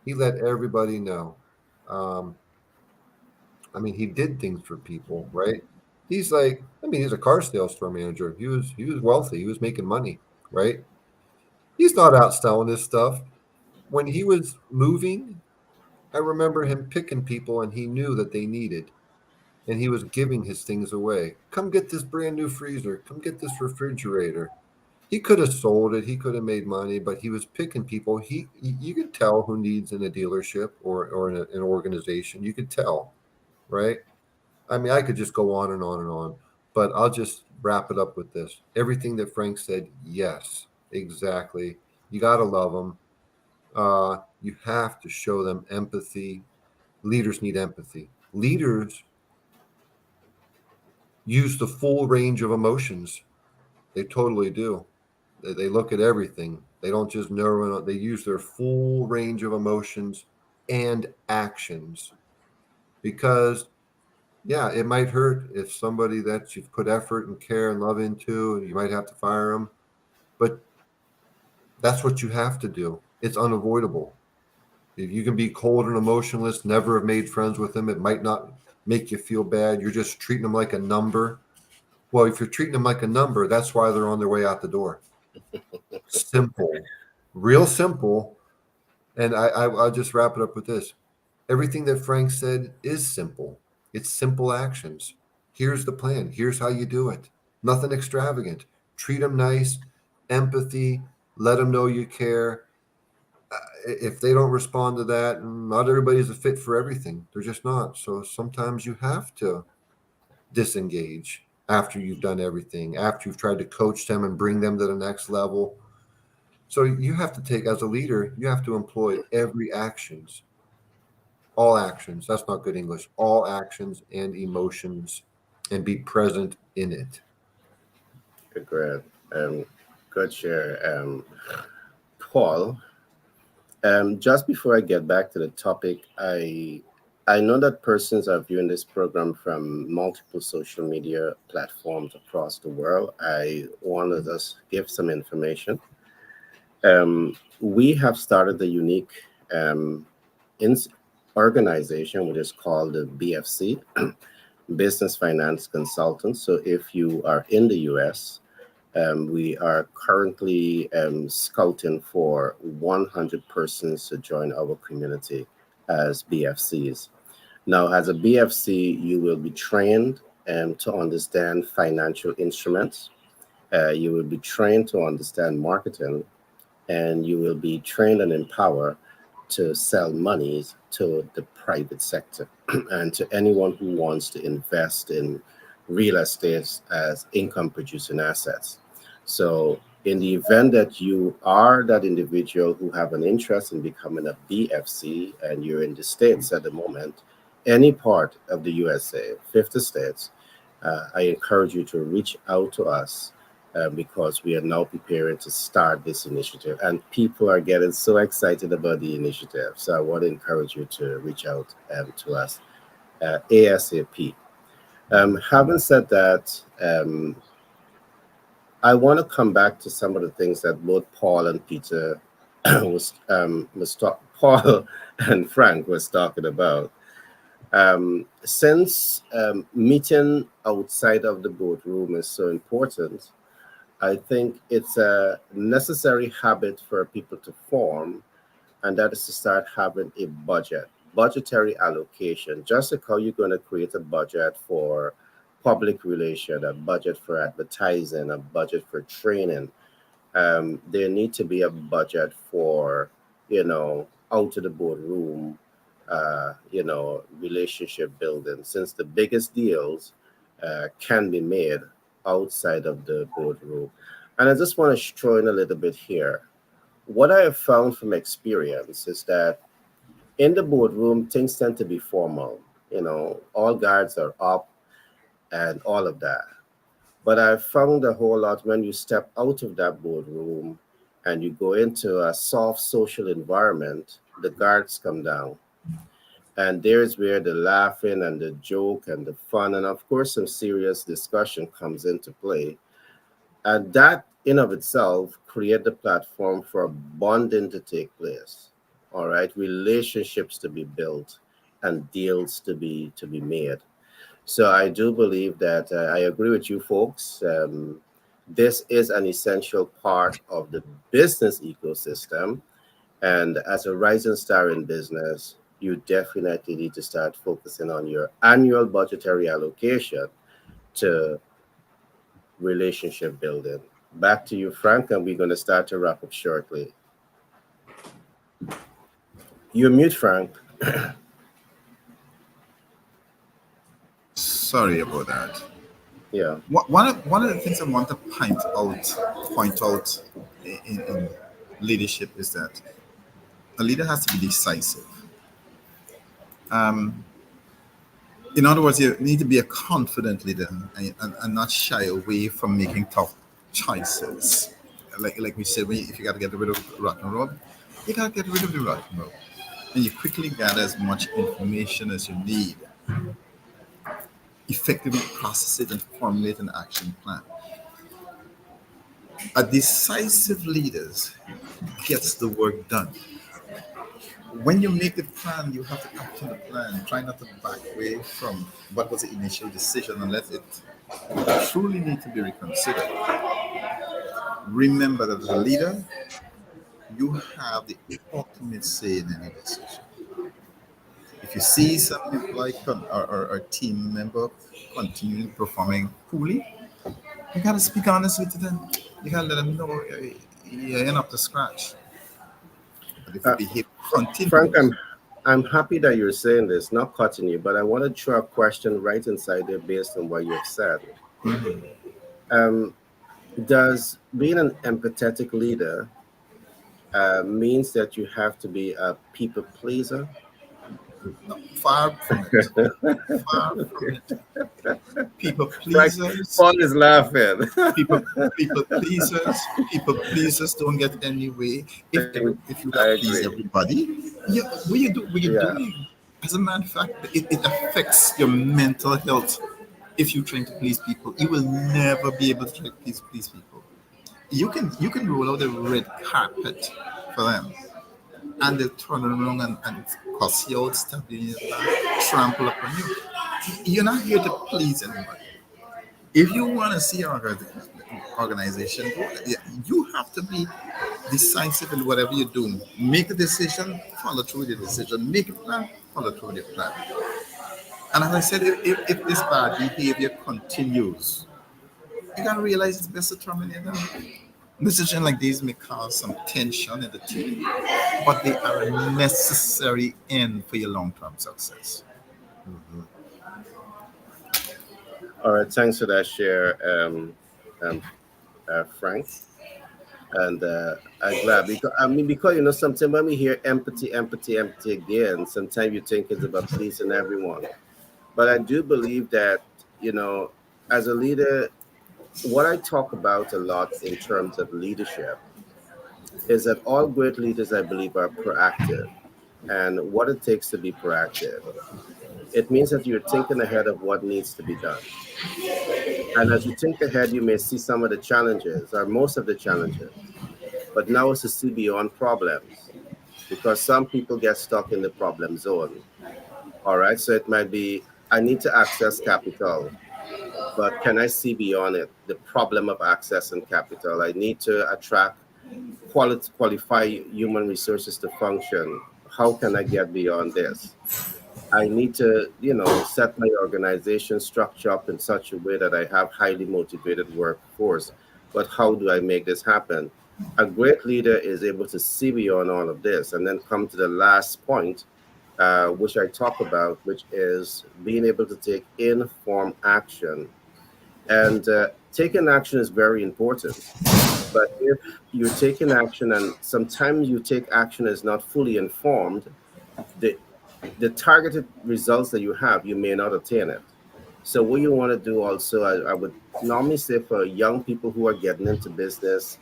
He let everybody know. Um, I mean, he did things for people, right? He's like, I mean, he's a car sales store manager. He was wealthy. He was making money, right? He's not out selling his stuff. when he was moving, I remember him picking people and he knew that they needed, and he was giving his things away. Come get this brand new freezer. Come get this refrigerator. He could have sold it. He could have made money, but he was picking people. You could tell who needs in a dealership or in an organization. You could tell, right? I mean, I could just go on and on and on, but I'll just wrap it up with this. Everything that Frank said, yes, exactly. You got to love them. You have to show them empathy. Leaders need empathy. Leaders use the full range of emotions. They totally do. They look at everything. They don't just narrow it. They use their full range of emotions and actions because, yeah, it might hurt if somebody that you've put effort and care and love into, and you might have to fire them, but that's what you have to do. It's unavoidable. If you can be cold and emotionless, never have made friends with them, it might not make you feel bad. You're just treating them like a number. Well, if you're treating them like a number, that's why they're on their way out the door. Simple, real simple. And I'll just wrap it up with this. Everything that Frank said is simple. It's simple actions. Here's the plan. Here's how you do it. Nothing extravagant. Treat them nice, empathy, let them know you care. If they don't respond to that, not everybody's a fit for everything. They're just not. So sometimes you have to disengage after you've done everything, after you've tried to coach them and bring them to the next level. So you have to take, as a leader, you have to employ every actions, all actions. That's not good English. All actions and emotions, and be present in it. Great. Good share. Paul, just before I get back to the topic, I know that persons are viewing this program from multiple social media platforms across the world. I want to just give some information. We have started a unique ins- organization, which is called the BFC, Business Finance Consultants. So if you are in the US, we are currently scouting for 100 persons to join our community as BFCs. Now, as a BFC, you will be trained to understand financial instruments. You will be trained to understand marketing, and you will be trained and empowered to sell monies to the private sector and to anyone who wants to invest in real estate as income producing assets. So in the event that you are that individual who have an interest in becoming a BFC and you're in the States at the moment, any part of the USA, 50 states, I encourage you to reach out to us because we are now preparing to start this initiative. And people are getting so excited about the initiative. So I want to encourage you to reach out to us ASAP. Having said that, I want to come back to some of the things that both Paul and Peter Paul and Frank was talking about. Since meeting outside of the boardroom is so important, I think it's a necessary habit for people to form, and that is to start having a budgetary allocation. Just like how you're going to create a budget for public relation, a budget for advertising, a budget for training. There need to be a budget for, out of the boardroom, relationship building, since the biggest deals can be made outside of the boardroom. And I just want to throw in a little bit here. What I have found from experience is that in the boardroom, things tend to be formal. All guards are up and all of that. But I found a whole lot when you step out of that boardroom and you go into a soft social environment, the guards come down. And there's where the laughing and the joke and the fun, and of course, some serious discussion comes into play. And that in of itself create the platform for bonding to take place. All right, relationships to be built and deals to be made. So I do believe that I agree with you folks. This is an essential part of the business ecosystem, And as a rising star in business, you definitely need to start focusing on your annual budgetary allocation to relationship building. Back to you, Frank, and we're going to start to wrap up shortly. You're mute, Frank. Sorry about that. Yeah. One of the things I want to point out in leadership is that a leader has to be decisive. Um, in other words, you need to be a confident leader and not shy away from making tough choices. Like we said, if you got to get rid of rotten road, you got to get rid of the rotten road. And you quickly gather as much information as you need, effectively process it, and formulate an action plan. A decisive leader gets the work done. When you make the plan, you have to act on the plan. Try not to back away from what was the initial decision unless it truly need to be reconsidered. Remember that as a leader, you have the ultimate say in any decision. If you see some employee or team member continuing performing poorly, you gotta speak honestly to them. You gotta let them know you're up to scratch. But if you Uh, behave Frank, continues, I'm happy that you're saying this, not cutting you, but I want to throw a question right inside there based on what you've said. Um, does being an empathetic leader means that you have to be a people pleaser? far from it. Far from it. People Frank, pleasers, Paul is laughing. people people pleasers, people pleasers don't get any way. If you I gotta please agree. everybody, what you Yeah, doing? As a matter of fact, it affects your mental health. If you're trying to please people, you will never be able to try to please people. You can roll out a red carpet for them, and they'll turn around and cuss you out, stab you in your back, trample upon you. You're not here to please anybody. If you want to see your organization, you have to be decisive in whatever you do. Make a decision, follow through with the decision. Make a plan, follow through with the plan. And as I said, if this bad behavior continues, you gotta realize it's best to terminate them. Decisions like these may cause some tension in the team, but they are a necessary end for your long-term success. Mhm. all right, thanks for that share, um, Frank. And I'm glad because because sometimes when we hear empathy, empathy, empathy again, sometimes you think it's about pleasing everyone. But I do believe that you know, as a leader, what I talk about a lot in terms of leadership is that all great leaders, I believe, are proactive. And what it takes to be proactive, it means that you're thinking ahead of what needs to be done. And as you think ahead, you may see some of the challenges or most of the challenges. But now it's to see beyond problems because some people get stuck in the problem zone. All right. So it might be, I need to access capital, but can I see beyond it? The problem of accessing capital. I need to attract qualify human resources to function. How can I get beyond this? I need to, set my organization structure up in such a way that I have highly motivated workforce. But how do I make this happen? A great leader is able to see beyond all of this and then come to the last point, which I talk about, which is being able to take informed action. And taking action is very important. But if you're taking action and sometimes you take action is not fully informed, the the targeted results that you have, you may not attain it. So what you want to do also, I would normally say for young people who are getting into business,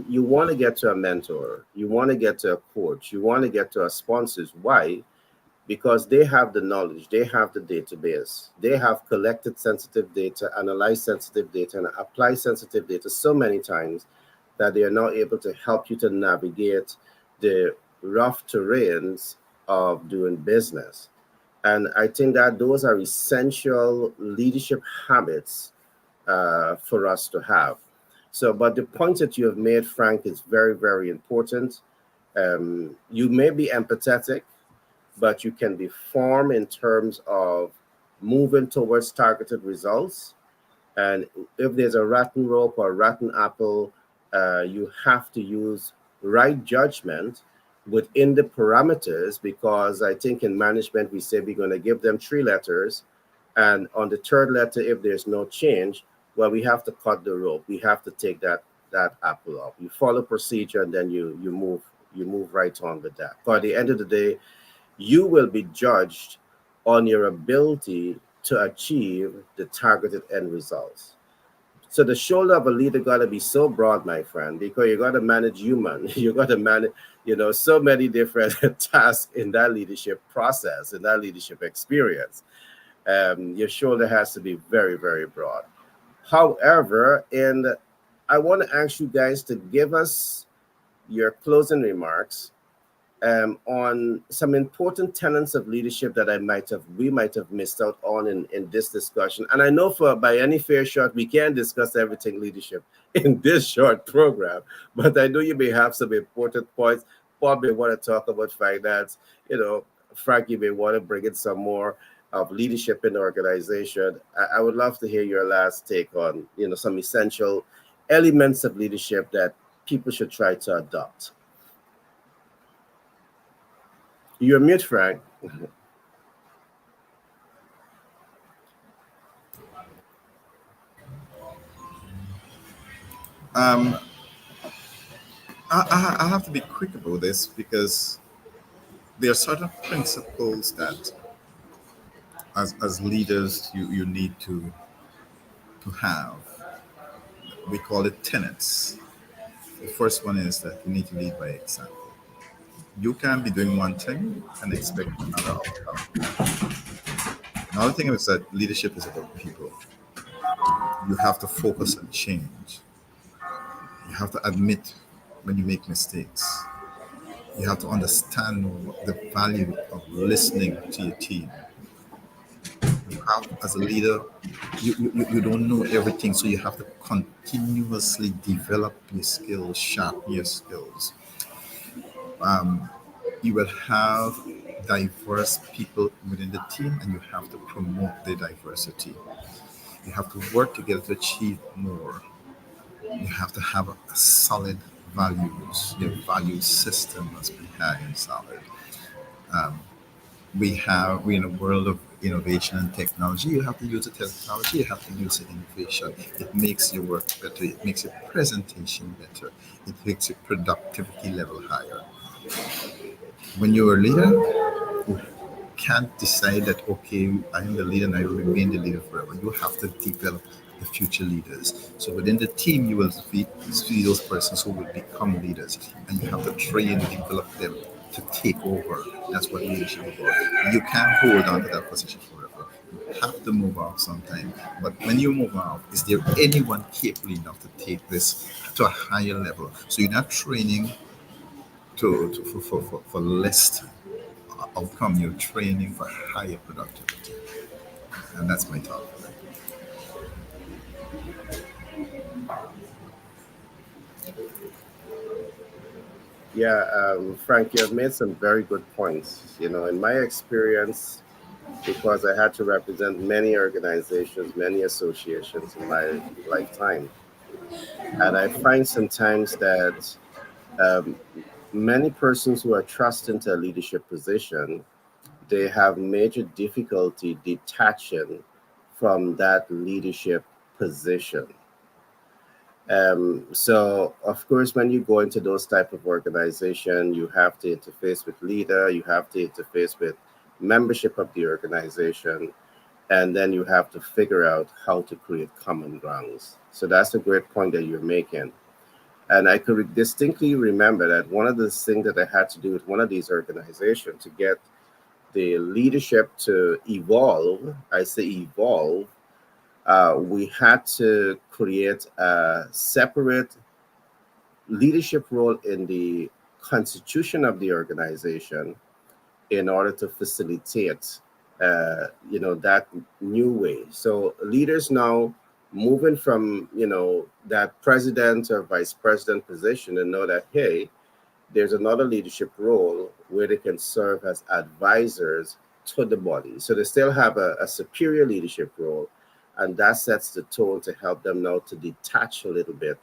you want to get to a mentor, you want to get to a coach, you want to get to a sponsors. Why? Because they have the knowledge, they have the database, they have collected sensitive data, analyzed sensitive data, and applied sensitive data so many times that they are now able to help you to navigate the rough terrains of doing business. And I think that those are essential leadership habits for us to have. So, but the point that you have made, Frank, is very, very important. You may be empathetic, but you can be firm in terms of moving towards targeted results. And if there's a rotten rope or rotten apple, you have to use right judgment within the parameters, because I think in management we say we're going to give them three letters, and on the third letter, if there's no change, well, we have to cut the rope. We have to take that apple off. You follow procedure, and then you move right on with that. But at the end of the day, you will be judged on your ability to achieve the targeted end results. So the shoulder of a leader got to be so broad, my friend, because you got to manage human. You got to manage, so many different tasks in that leadership process, in that leadership experience. Your shoulder has to be very, very broad. However, and I want to ask you guys to give us your closing remarks on some important tenets of leadership that we might have missed out on in this discussion. And I know for by any fair shot, we can't discuss everything leadership in this short program, but I know you may have some important points. Paul may want to talk about finance. Frank, you may want to bring in some more of leadership in the organization. I would love to hear your last take on, some essential elements of leadership that people should try to adopt. You're mute, Frank. Um, I have to be quick about this because there are certain principles that, as leaders, you need to have. We call it tenets. The first one is that you need to lead by example. You can't be doing one thing and expect another outcome. Another thing is that leadership is about people. You have to focus on change. You have to admit when you make mistakes. You have to understand the value of listening to your team. You have, as a leader, you don't know everything, so you have to continuously develop your skills, sharpen your skills. You will have diverse people within the team, and you have to promote the diversity. You have to work together to achieve more. You have to have a solid values. Your value system must be high and solid. Um, we're in a world of innovation and technology. You have to use the technology. You have to use the innovation. It makes your work better. It makes your presentation better. It makes your productivity level higher. When you're a leader, you can't decide that, okay, I'm the leader and I will remain the leader forever. You have to develop the future leaders. So within the team, you will see those persons who will become leaders, and you have to train and develop them to take over. That's what leadership is about. You can't hold on to that position forever. You have to move off sometime. But when you move off, is there anyone capable enough to take this to a higher level? So you're not training for less outcome, you're training for higher productivity. And that's my thought. Yeah, Frank, you have made some very good points. In my experience, because I had to represent many organizations, many associations in my lifetime, and I find sometimes that um, many persons who are thrust into a leadership position, they have major difficulty detaching from that leadership position. So of course, when you go into those type of organization, you have to interface with leader, you have to interface with membership of the organization, and then you have to figure out how to create common grounds. So that's a great point that you're making. And I could distinctly remember that one of the things that I had to do with one of these organizations to get the leadership to evolve, I say evolve, we had to create a separate leadership role in the constitution of the organization in order to facilitate, that new way. So leaders now moving from, that president or vice president position and know that, hey, there's another leadership role where they can serve as advisors to the body. So they still have a superior leadership role, and that sets the tone to help them now to detach a little bit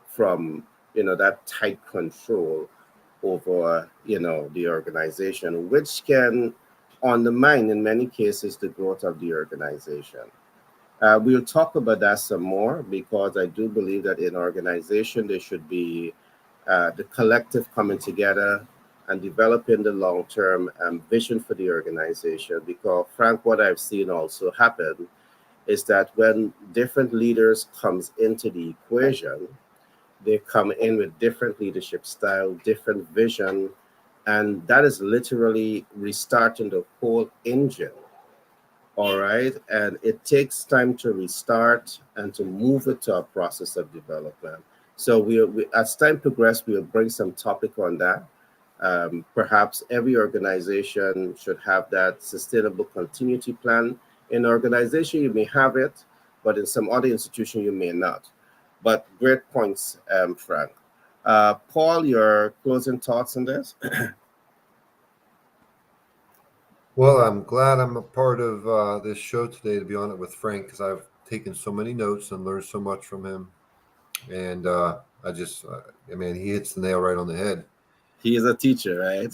from that tight control over the organization, which can undermine in many cases the growth of the organization. We'll talk about that some more because I do believe that in organization there should be the collective coming together and developing the long-term vision for the organization. Because Frank, what I've seen also happen is that when different leaders comes into the equation, they come in with different leadership style, different vision, and that is literally restarting the whole engine. All right. And it takes time to restart and to move it to a process of development. So as time progresses, we'll bring some topic on that. Perhaps every organization should have that sustainable continuity plan. In an organization, you may have it, but in some other institution, you may not. But great points, Frank. Paul, your closing thoughts on this? Well, I'm glad I'm a part of this show today to be on it with Frank because I've taken so many notes and learned so much from him. And I mean, he hits the nail right on the head. He is a teacher, right?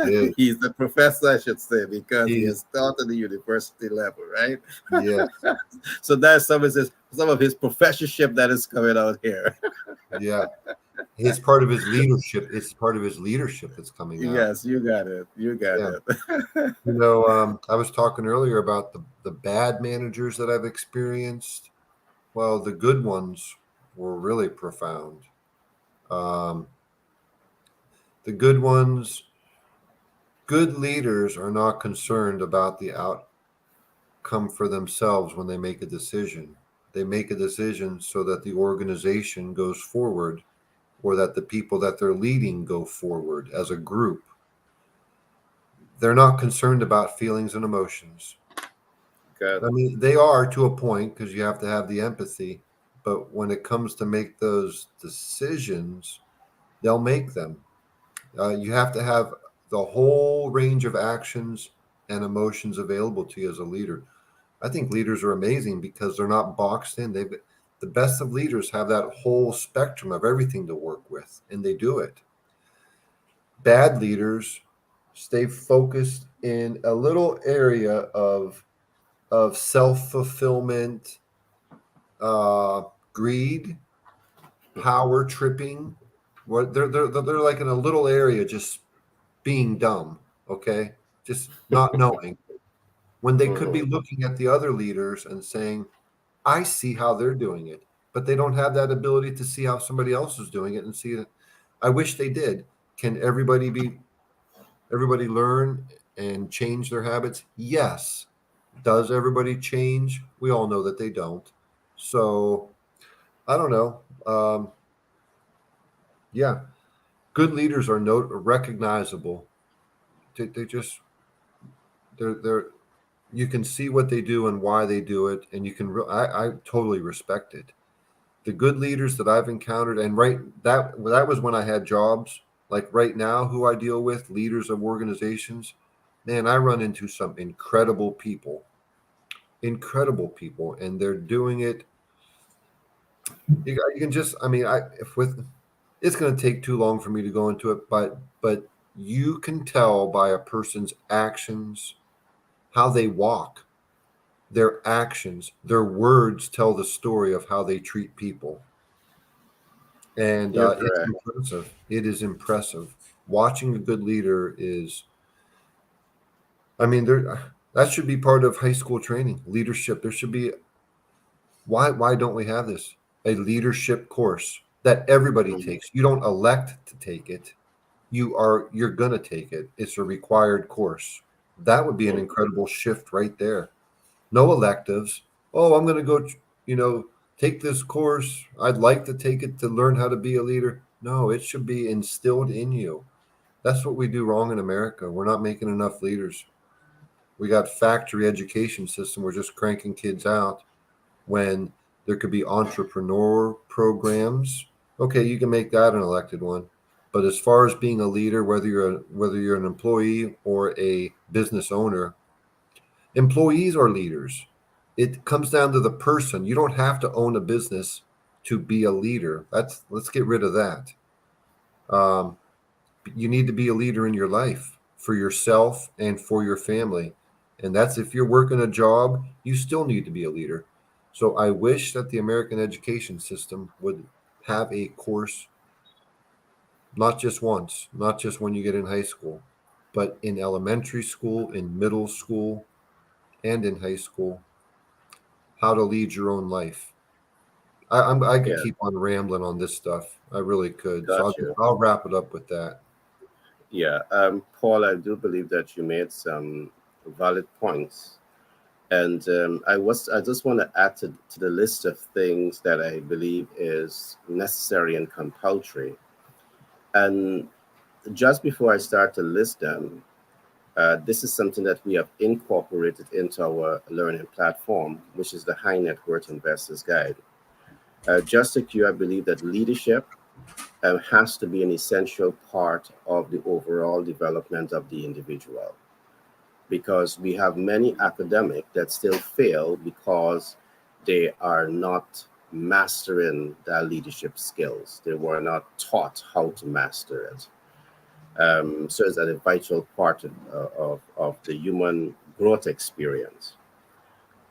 He He's the professor, I should say, because he He- has taught at the university level, right? yeah, So that's some of his professorship that is coming out here. yeah. It's part of his leadership. It's part of his leadership that's coming out. Yes, you got it. You got Yeah. it. I was talking earlier about the bad managers that I've experienced. Well, the good ones were really profound. Um, the good ones, good leaders are not concerned about the outcome for themselves when they make a decision. They make a decision so that the organization goes forward or that the people that they're leading go forward as a group. They're not concerned about feelings and emotions. Good. I mean, they are to a point because you have to have the empathy. But when it comes to make those decisions, they'll make them. You have to have the whole range of actions and emotions available to you as a leader. I think leaders are amazing because they're not boxed in. The best of leaders have that whole spectrum of everything to work with, and they do it. Bad leaders stay focused in a little area of self fulfillment, greed, power tripping. What they're like in a little area, just being dumb. Okay, just not knowing when they could be looking at the other leaders and saying, "I see how they're doing it," but they don't have that ability to see how somebody else is doing it and see it. I wish they did. Can everybody learn and change their habits? Yes. Does everybody change? We all know that they don't. So I don't know. Yeah, good leaders are recognizable. They just they're you can see what they do and why they do it, and you can. I totally respect it. The good leaders that I've encountered, and that was when I had jobs. Like right now, who I deal with, leaders of organizations, man, I run into some incredible people, and they're doing it. You can just, I mean, if with it's going to take too long for me to go into it, but you can tell by a person's actions how they walk, their actions, their words tell the story of how they treat people. And You're it's correct. impressive. It is impressive. Watching a good leader is, I mean, that should be part of high school training, leadership. There should be, why don't we have this? A leadership course that everybody takes. You don't elect to take it. You're going to take it. It's a required course. That would be an incredible shift right there. No electives. Oh, I'm going to go, take this course. I'd like to take it to learn how to be a leader. No, it should be instilled in you. That's what we do wrong in America. We're not making enough leaders. We got factory education system. We're just cranking kids out when there could be entrepreneur programs. Okay, you can make that an elected one, But as far as being a leader, whether you're an employee or a business owner, employees are leaders. It comes down to the person. You don't have to own a business to be a leader. Let's get rid of that. Um, you need to be a leader in your life for yourself and for your family. And that's if you're working a job, you still need to be a leader. So I wish that the American education system would have a course, not just once, not just when you get in high school, but in elementary school, in middle school, and in high school, how to lead your own life. I could Yeah, keep on rambling on this stuff. I really could. So got you. I'll wrap it up with that. Yeah, Paul, I do believe that you made some valid points. And I just want to add to the list of things that I believe is necessary and compulsory. And just before I start to list them, this is something that we have incorporated into our learning platform, which is the High Net Worth Investors Guide. Just like you, I believe that leadership has to be an essential part of the overall development of the individual, because we have many academics that still fail because they are not mastering their leadership skills. They were not taught how to master it. So it's a vital part of the human growth experience.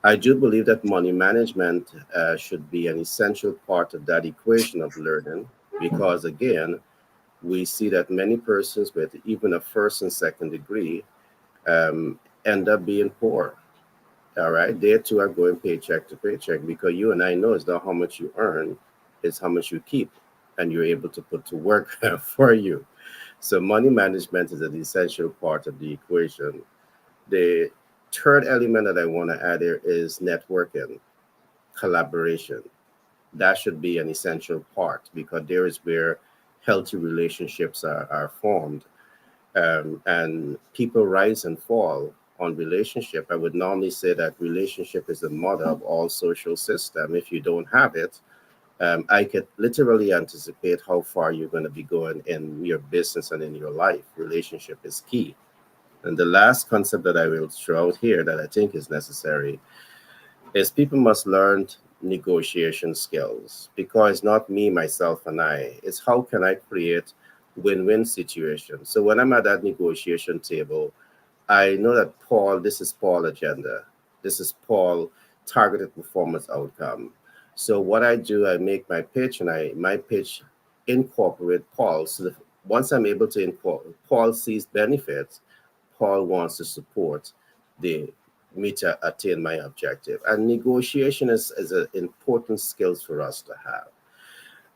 I do believe that money management should be an essential part of that equation of learning, because again, we see that many persons with even a first and second degree end up being poor. All right, they too are going paycheck to paycheck, because you and I know it's not how much you earn, it's how much you keep and you're able to put to work for you. So money management is an essential part of the equation. The third element that I want to add here is networking, collaboration. That should be an essential part, because there is where healthy relationships are formed, and people rise and fall on relationship. I would normally say that relationship is the mother of all social system. If you don't have it, I could literally anticipate how far you're going to be going in your business and in your life. Relationship is key. And the last concept that I will throw out here that I think is necessary is people must learn negotiation skills, because not me, myself, and I. It's how can I create win-win situations. So when I'm at that negotiation table, I know that Paul, this is Paul agenda. This is Paul targeted performance outcome. So what I do, I make my pitch, and my pitch incorporate Paul. So that once I'm able to incorporate, Paul sees benefits. Paul wants to support the me to attain my objective. And negotiation is an important skills for us to have.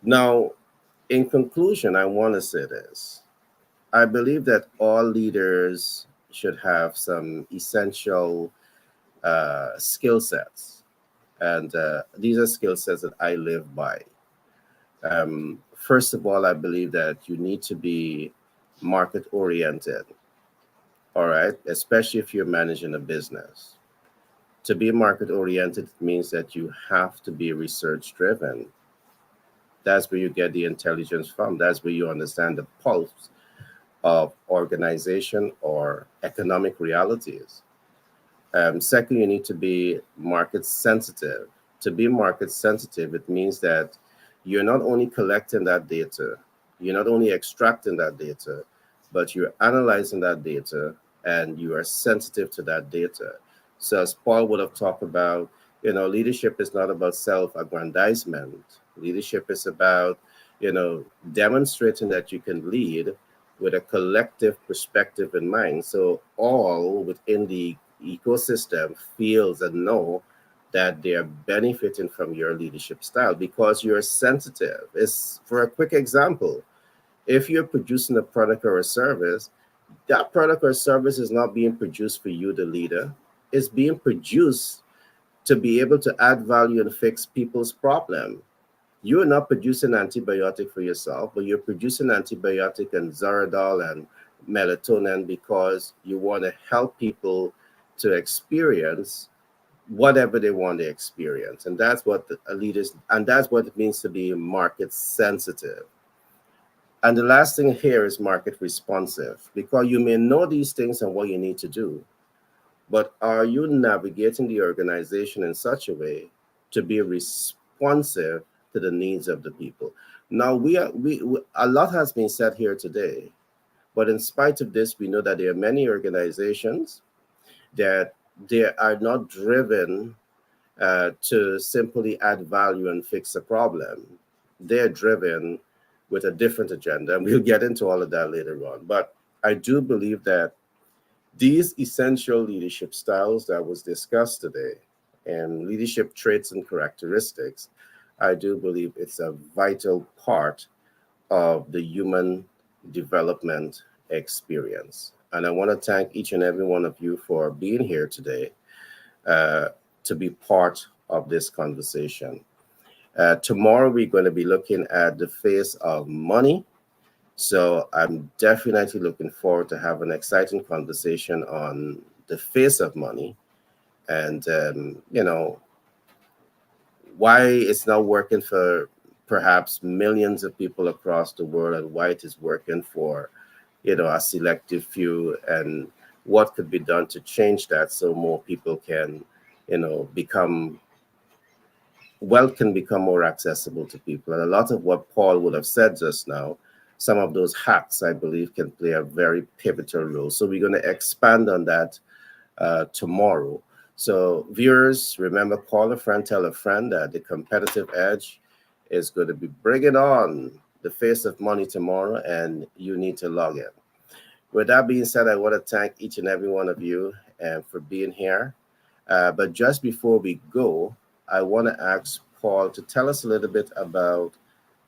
Now, in conclusion, I want to say this. I believe that all leaders should have some essential skill sets. And these are skill sets that I live by. First of all, I believe that you need to be market oriented, all right, especially if you're managing a business. To be market oriented means that you have to be research driven. That's where you get the intelligence from. That's where you understand the pulse of organization or economic realities. Second, you need to be market sensitive. To be market sensitive, it means that you're not only collecting that data, you're not only extracting that data, but you're analyzing that data and you are sensitive to that data. So as Paul would have talked about, leadership is not about self-aggrandizement. Leadership is about, demonstrating that you can lead with a collective perspective in mind. So all within the ecosystem feels and know that they're benefiting from your leadership style because you're sensitive. It's for a quick example. If you're producing a product or a service, that product or service is not being produced for you, the leader. It's being produced to be able to add value and fix people's problem. You're not producing antibiotic for yourself, but you're producing antibiotic and Zaradol and melatonin because you want to help people to experience whatever they want to experience. And that's what the leaders, and that's what it means to be market sensitive. And the last thing here is market responsive, because you may know these things and what you need to do, but are you navigating the organization in such a way to be responsive to the needs of the people? Now, we a lot has been said here today, but in spite of this, we know that there are many organizations that they are not driven to simply add value and fix a problem. They're driven with a different agenda, and we'll get into all of that later on. But I do believe that these essential leadership styles that was discussed today and leadership traits and characteristics, I do believe it's a vital part of the human development experience. And I want to thank each and every one of you for being here today uh, to be part of this conversation. Tomorrow, we're going to be looking at the face of money. So I'm definitely looking forward to have an exciting conversation on the face of money and, why it's not working for perhaps millions of people across the world and why it is working for, a selective few, and what could be done to change that so more people can, become wealth can become more accessible to people. And a lot of what Paul would have said just now, some of those hacks, I believe, can play a very pivotal role. So we're going to expand on that tomorrow. So viewers, remember, call a friend, tell a friend that the competitive edge is going to be bringing on the face of money tomorrow, and you need to log in. With that being said, I want to thank each and every one of you for being here. But just before we go, I want to ask Paul to tell us a little bit about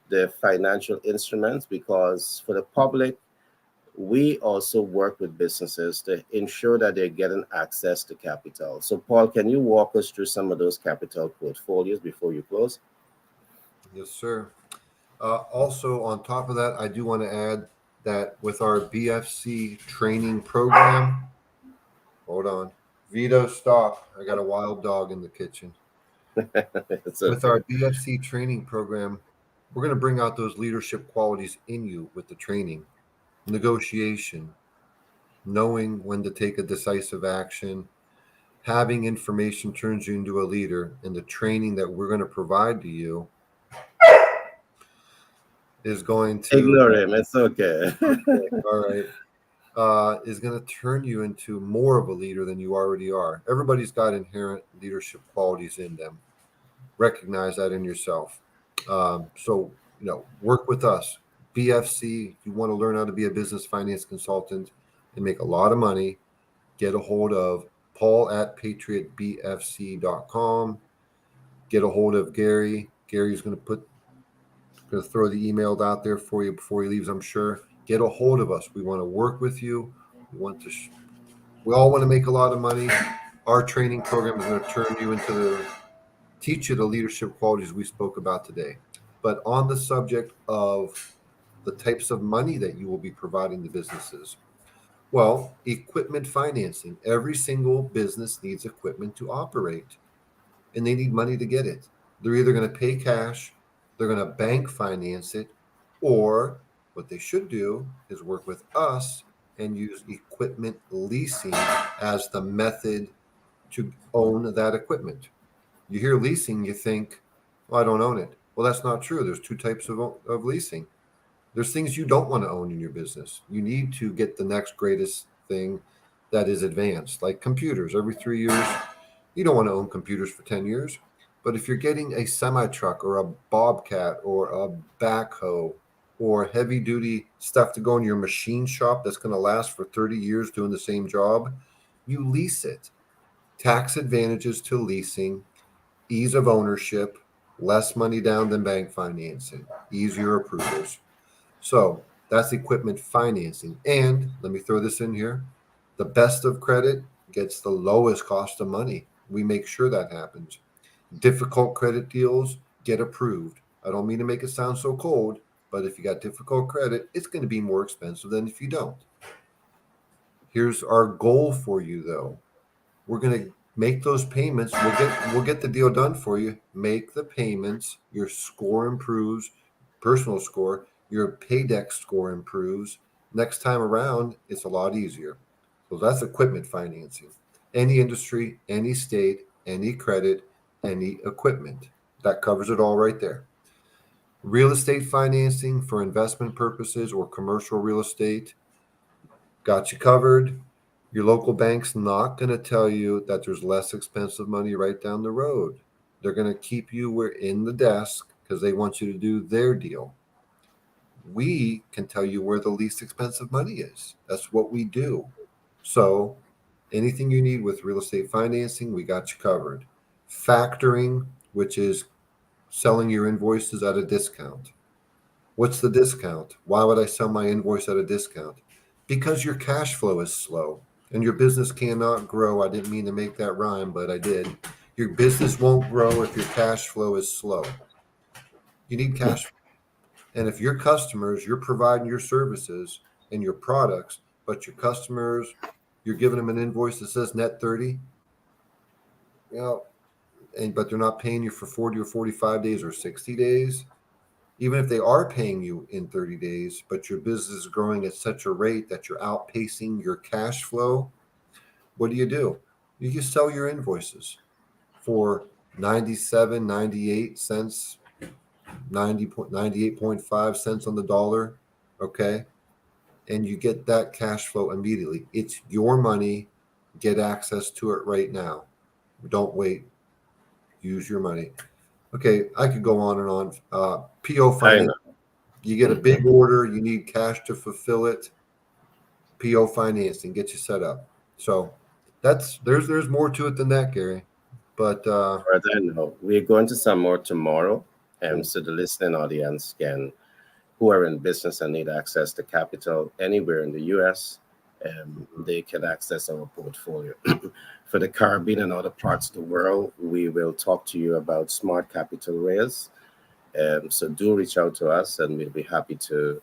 the financial instruments, because for the public, we also work with businesses to ensure that they're getting access to capital. So, Paul, can you walk us through some of those capital portfolios before you close? Yes, sir. Also, on top of that, I do want to add that with our BFC training program, hold on, Vito, stop. I got a wild dog in the kitchen. It's With okay. our BFC training program, we're going to bring out those leadership qualities in you with the training, negotiation, knowing when to take a decisive action, having information turns you into a leader, and the training that we're going to provide to you is going to, Ignore him. It's okay. okay, all right, is going to turn you into more of a leader than you already are. Everybody's got inherent leadership qualities in them. Recognize that in yourself. So, work with us. BFC, if you want to learn how to be a business finance consultant and make a lot of money, get a hold of Paul at patriotbfc.com. Get a hold of Gary. Gary's going to throw the email out there for you before he leaves, I'm sure. Get a hold of us. We want to work with you. We all want to make a lot of money. Our training program is going to teach you the leadership qualities we spoke about today. But on the subject of the types of money that you will be providing to businesses, well, equipment financing. Every single business needs equipment to operate, and they need money to get it. They're either going to pay cash, they're going to bank finance it, or what they should do is work with us and use equipment leasing as the method to own that equipment. You hear leasing, you think, well, I don't own it. Well, that's not true. There's two types of leasing. There's things you don't want to own in your business. You need to get the next greatest thing that is advanced, like computers. Every 3 years, you don't want to own computers for 10 years. But if you're getting a semi truck or a bobcat or a backhoe or heavy duty stuff to go in your machine shop that's going to last for 30 years doing the same job, you lease it. Tax advantages to leasing, ease of ownership, less money down than bank financing, easier approvals. So that's equipment financing. And let me throw this in here. The best of credit gets the lowest cost of money. We make sure that happens. Difficult credit deals get approved. I don't mean to make it sound so cold, but if you got difficult credit, it's going to be more expensive than if you don't. Here's our goal for you, though. We're going to make those payments. We'll get the deal done for you. Make the payments. Your score improves, personal score. your paydex score improves. Next time around, it's a lot easier. So that's equipment financing. Any industry, any state, any credit, any equipment. That covers it all right there. Real estate financing for investment purposes or commercial real estate, got you covered. Your local bank's not going to tell you that there's less expensive money right down the road. They're going to keep you in the desk because they want you to do their deal. We can tell you where the least expensive money is. That's what we do. So anything you need with real estate financing, we got you covered. Factoring, which is selling your invoices at a discount. What's the discount? Why would I sell my invoice at a discount? Because your cash flow is slow and your business cannot grow. I didn't mean to make that rhyme, but I did. Your business won't grow if your cash flow is slow. You need cash flow. And if your customers, you're providing your services and your products, but your customers, you're giving them an invoice that says net 30, but they're not paying you for 40 or 45 days or 60 days. Even if they are paying you in 30 days, but your business is growing at such a rate that you're outpacing your cash flow, what do? You just sell your invoices for 97, 98 cents, 98.5 cents on the dollar, okay? And you get that cash flow immediately. It's your money. Get access to it right now. Don't wait. Use your money. Okay, I could go on and on. PO finance. You get a big order, you need cash to fulfill it. PO financing, get you set up. So there's more to it than that, Gary. But Right, I know. We're going to some more tomorrow. So the listening audience who are in business and need access to capital anywhere in the US, they can access our portfolio. For the Caribbean and other parts of the world, we will talk to you about smart capital raise. So do reach out to us and we'll be happy to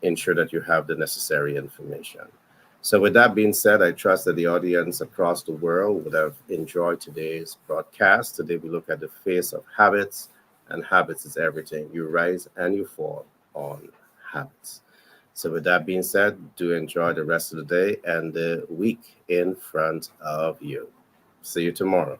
ensure that you have the necessary information. So with that being said, I trust that the audience across the world would have enjoyed today's broadcast. Today we look at the face of habits, and habits is everything. You rise and you fall on habits. So with that being said, do enjoy the rest of the day and the week in front of you. See you tomorrow.